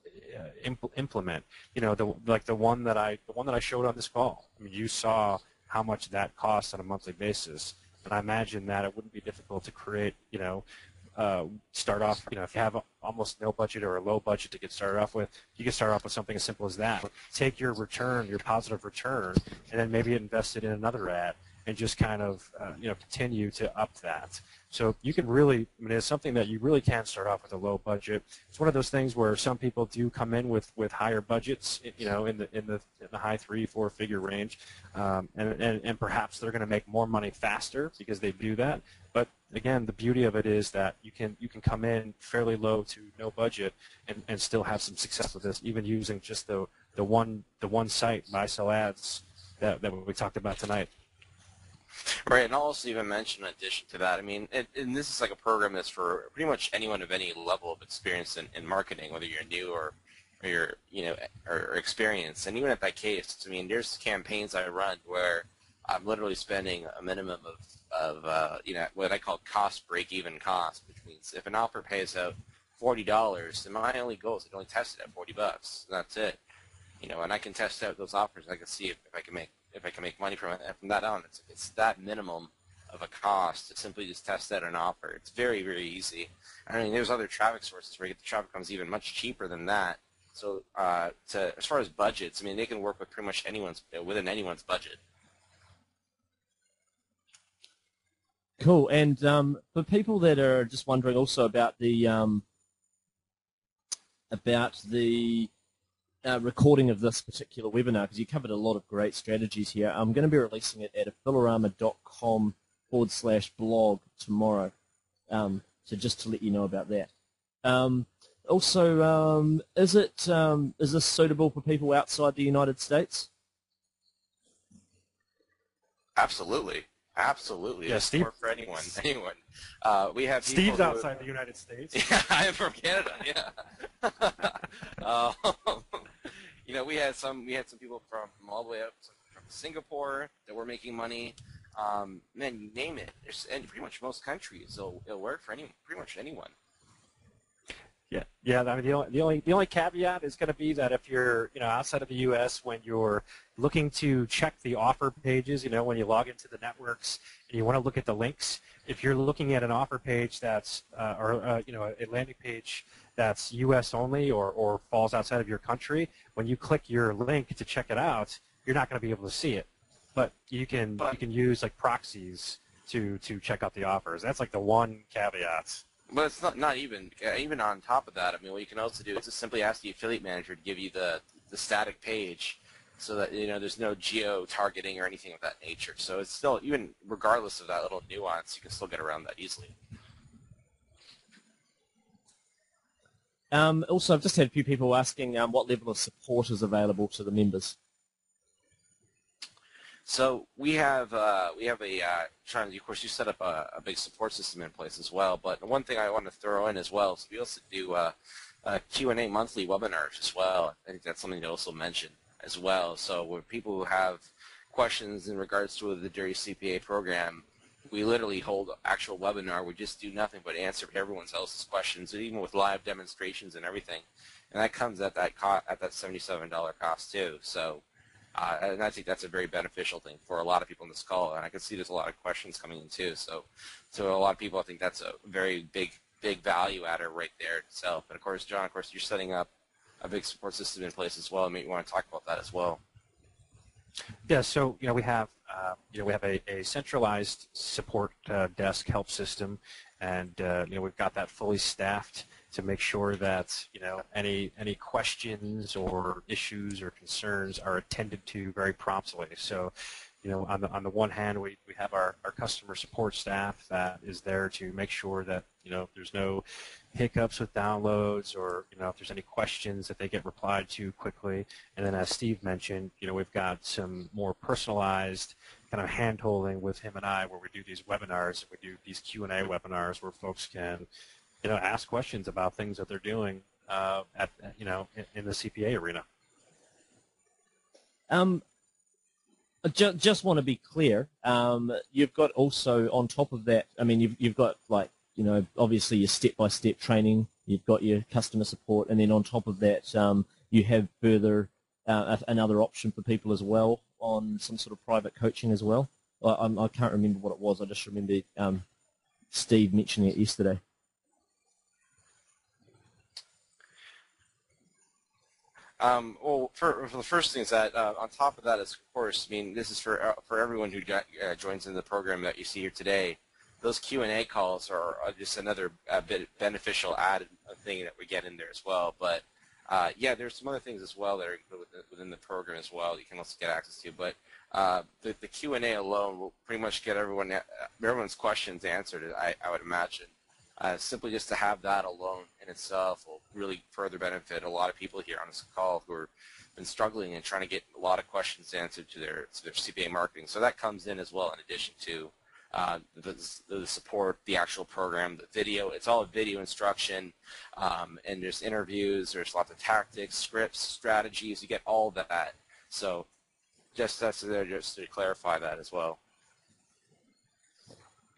implement. The one that I showed on this call. I mean, you saw how much that costs on a monthly basis, and I imagine that it wouldn't be difficult to create. Start off, if you have almost no budget or a low budget to get started off with, you can start off with something as simple as that. Take your return, your positive return, and then maybe invest it in another ad and just kind of, continue to up that. So you can really, it's something that you really can start off with a low budget. It's one of those things where some people do come in with higher budgets, in the high 3-4 figure range, and perhaps they're going to make more money faster because they do that. But again, the beauty of it is that you can come in fairly low to no budget and still have some success with this, even using just the one site, buy sell ads that we talked about tonight. Right, and I'll also even mention in addition to that, I mean, and this is like a program that's for pretty much anyone of any level of experience in marketing, whether you're new or you're, or experienced. And even at that case, I mean, there's campaigns I run where I'm literally spending a minimum of what I call cost break-even cost, which means if an offer pays out $40, then my only goal is to only test it at $40. That's it. And I can test out those offers. I can see if I can make money from it. And from that on, it's that minimum of a cost to simply just test out an offer. It's very, very easy. I mean, there's other traffic sources where you get the traffic comes even much cheaper than that. So as far as budgets, I mean, they can work with pretty much within anyone's budget. Cool. And for people that are just wondering also about the recording of this particular webinar, because you covered a lot of great strategies here, I'm going to be releasing it at affiliorama.com/blog tomorrow. So just to let you know about that. Also, is this suitable for people outside the United States? Absolutely. Absolutely. Yeah, Steve. For anyone. We have people Steve's outside the United States. Yeah, I am from Canada. Yeah. We had some people from all the way up from Singapore that were making money. Man, you name it. And pretty much most countries, it'll work for pretty much anyone. Yeah. I mean, the only caveat is going to be that if you're outside of the U.S., when you're looking to check the offer pages, when you log into the networks and you want to look at the links, if you're looking at an offer page that's a landing page that's U.S. only or falls outside of your country, when you click your link to check it out, you're not going to be able to see it. But you can use like proxies to check out the offers. That's like the one caveat. But it's not even on top of that. I mean, what you can also do is just simply ask the affiliate manager to give you the static page, so that there's no geo targeting or anything of that nature. So it's still, even regardless of that little nuance, you can still get around that easily. Also, I've just had a few people asking what level of support is available to the members. So we have Sean, of course, you set up a big support system in place as well. But one thing I want to throw in as well is we also do Q&A monthly webinars as well. I think that's something to also mention as well. So with people who have questions in regards to the Dirty CPA program, we literally hold an actual webinar. We just do nothing but answer everyone else's questions, and even with live demonstrations and everything. And that comes at that $77 cost too. So. And I think that's a very beneficial thing for a lot of people in this call, and I can see there's a lot of questions coming in too. So a lot of people, I think that's a very big value adder right there itself. And of course, John, you're setting up a big support system in place as well. I mean, you want to talk about that as well. Yeah. So we have a centralized support desk help system, and we've got that fully staffed to make sure that any questions or issues or concerns are attended to very promptly. So on the one hand, we have our customer support staff that is there to make sure that there's no hiccups with downloads, or if there's any questions that they get replied to quickly. And then as Steve mentioned, we've got some more personalized kind of hand-holding with him and I, where we do these webinars, we do these Q&A webinars where folks can ask questions about things that they're doing in the CPA arena. I just want to be clear. You've got also on top of that. I mean, you've got obviously your step-by-step training. You've got your customer support, and then on top of that, you have further another option for people as well on some sort of private coaching as well. I can't remember what it was. I just remember Steve mentioning it yesterday. Well, for the first thing is that on top of that is, of course, I mean, this is for everyone who joins in the program that you see here today. Those Q&A calls are just another bit beneficial added thing that we get in there as well. But yeah, there's some other things as well that are included within the program as well that you can also get access to. But the Q&A alone will pretty much get everyone's questions answered, I would imagine. Simply just to have that alone in itself will really further benefit a lot of people here on this call who are been struggling and trying to get a lot of questions answered to their CPA marketing. So that comes in as well, in addition to the support, the actual program, the video. It's all a video instruction, and there's interviews, there's lots of tactics, scripts, strategies. You get all of that. So that's there just to clarify that as well.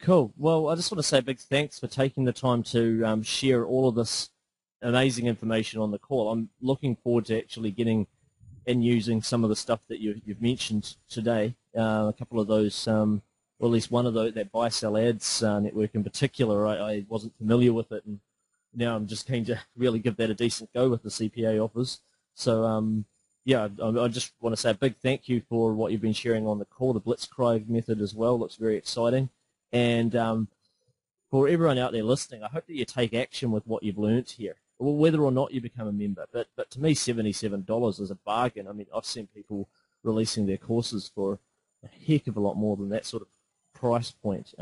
Cool. Well, I just want to say a big thanks for taking the time to share all of this amazing information on the call. I'm looking forward to actually getting and using some of the stuff that you've mentioned today. A couple of those, or at least one of those, that buy-sell ads network in particular, I wasn't familiar with it, and now I'm just keen to really give that a decent go with the CPA offers. So, yeah, I just want to say a big thank you for what you've been sharing on the call. The Blitzkrieg method as well looks very exciting. And for everyone out there listening, I hope that you take action with what you've learnt here, whether or not you become a member. But to me, $77 is a bargain. I mean, I've seen people releasing their courses for a heck of a lot more than that sort of price point.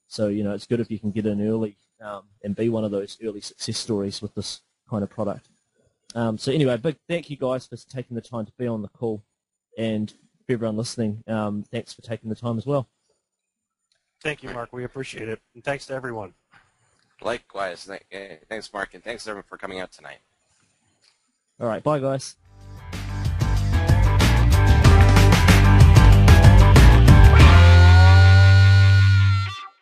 So, you know, it's good if you can get in early and be one of those early success stories with this kind of product. So anyway, big thank you guys for taking the time to be on the call. And for everyone listening, thanks for taking the time as well. Thank you, Mark. We appreciate it. And thanks to everyone. Likewise. Thanks, Mark, and thanks everyone for coming out tonight. All right. Bye, guys.